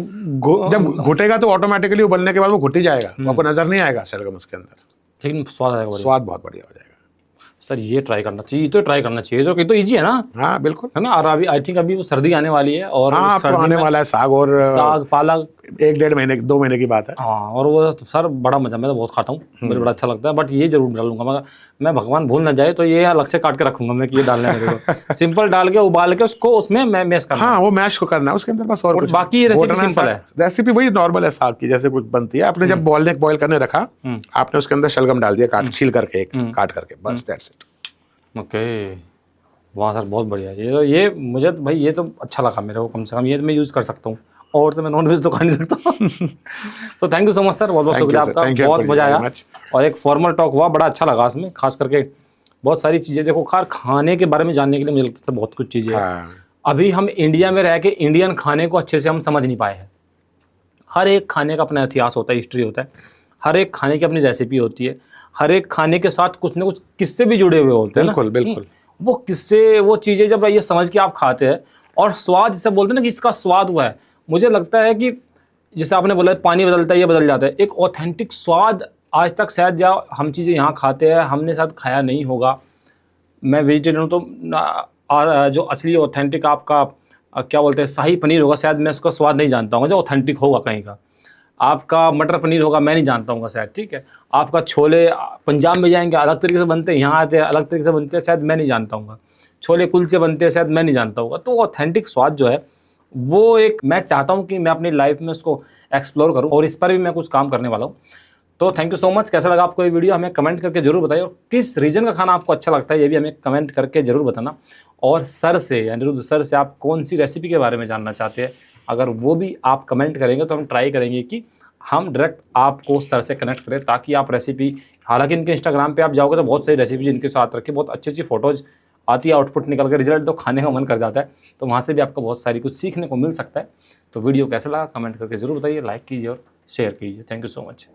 जब घुटेगा तो ऑटोमेटिकली उबलने के बाद वो घुट ही जाएगा, आपको नजर नहीं आएगा शलगम उसके अंदर, लेकिन स्वाद आएगा, स्वाद बहुत बढ़िया हो जाएगा। सर ये ट्राई करना चाहिए, तो ट्राई करना चाहिए, जो तो इजी है ना? हाँ बिल्कुल है ना। और अभी आई थिंक अभी वो सर्दी आने वाली है, और हाँ तो आने वाला है साग पालक 1-1.5 महीने 2 महीने की बात है। हाँ, और वो तो सर बड़ा मजा, मैं तो बहुत खाता हूँ, मुझे बड़ा अच्छा लगता है। बट ये जरूर डालूंगा, मगर मैं भगवान भूल ना जाए तो ये अलग से काट के रखूंगा मैं कि ये डालने मेरे को। सिंपल डाल के उबाल के उसको उसमें मैश करना। हाँ, वो मैश को करना है उसके अंदर बस, और कुछ बाकी रेसिपी सिंपल है। रेसिपी वही नॉर्मल है साग की, जैसे कुछ बनती है। आपने जब बॉयल करने रखा, आपने उसके अंदर शलगम डाल दिया, छील करके काट करके, बस दैट्स इट। ओके। वाह सर, बहुत बढ़िया। ये मुझे तो भाई ये तो अच्छा लगा मेरे को, कम से कम ये तो मैं यूज़ कर सकता हूँ, और तो मैं नॉनवेज तो खा नहीं सकता। तो thank you so much sir, बहुत बहुत Thank शुक्रिया you, sir. आपका, Thank you, बहुत Ankur ji, मजा very आया much. और एक फॉर्मल टॉक हुआ, बड़ा अच्छा लगा इसमें, खास करके बहुत सारी चीज़ें। देखो खाने के बारे में जानने के लिए मुझे लगता है बहुत कुछ चीज़ें हैं। हाँ, अभी हम इंडिया में रह के इंडियन खाने को अच्छे से हम समझ नहीं पाए हैं। हर एक खाने का अपना इतिहास होता है, हिस्ट्री होता है, हर एक खाने की अपनी रेसिपी होती है, हर एक खाने के साथ कुछ ना कुछ किस्से भी जुड़े हुए होते हैं ना। बिल्कुल, बिल्कुल। वो किस्से, वो चीज़ें जब ये समझ के आप खाते हैं, और स्वाद जिसे बोलते हैं ना कि इसका स्वाद हुआ है, मुझे लगता है कि जैसे आपने बोला पानी बदलता है, ये बदल जाता है, एक ऑथेंटिक स्वाद आज तक शायद जो हम चीज़ें यहाँ खाते हैं हमने शायद खाया नहीं होगा। मैं वेजिटेरियन हूँ, तो जो असली ऑथेंटिक आपका क्या बोलते हैं शाही पनीर होगा, शायद मैं उसका स्वाद नहीं जानता हूँ जो ऑथेंटिक होगा कहीं का। आपका मटर पनीर होगा, मैं नहीं जानता हूँ शायद, ठीक है। आपका छोले पंजाब में जाएंगे अलग तरीके से बनते हैं, यहाँ आते हैं अलग तरीके से बनते हैं, शायद मैं नहीं जानता हूँ। छोले कुलचे बनते हैं, शायद मैं नहीं जानता हूँ। तो ऑथेंटिक स्वाद जो है वो एक, मैं चाहता हूँ कि मैं अपनी लाइफ में उसको एक्सप्लोर करूँ, और इस पर भी मैं कुछ काम करने वाला हूँ। तो थैंक यू सो मच। कैसा लगा आपको ये वीडियो, हमें कमेंट करके जरूर बताइए, और किस रीजन का खाना आपको अच्छा लगता है ये भी हमें कमेंट करके जरूर बताना। और सर से, यानी सर से आप कौन सी रेसिपी के बारे में जानना चाहते हैं, अगर वो भी आप कमेंट करेंगे तो हम ट्राई करेंगे कि हम डायरेक्ट आपको सर से कनेक्ट करें, ताकि आप रेसिपी, हालांकि इनके इंस्टाग्राम पे आप जाओगे तो बहुत सारी रेसिपी इनके साथ रखी, बहुत अच्छी अच्छी फोटोज़ आती है, आउटपुट निकल कर रिजल्ट तो खाने का मन कर जाता है। तो वहाँ से भी आपको बहुत सारी कुछ सीखने को मिल सकता है। तो वीडियो कैसा लगा कमेंट करके जरूर बताइए, लाइक कीजिए और शेयर कीजिए। Thank you so much.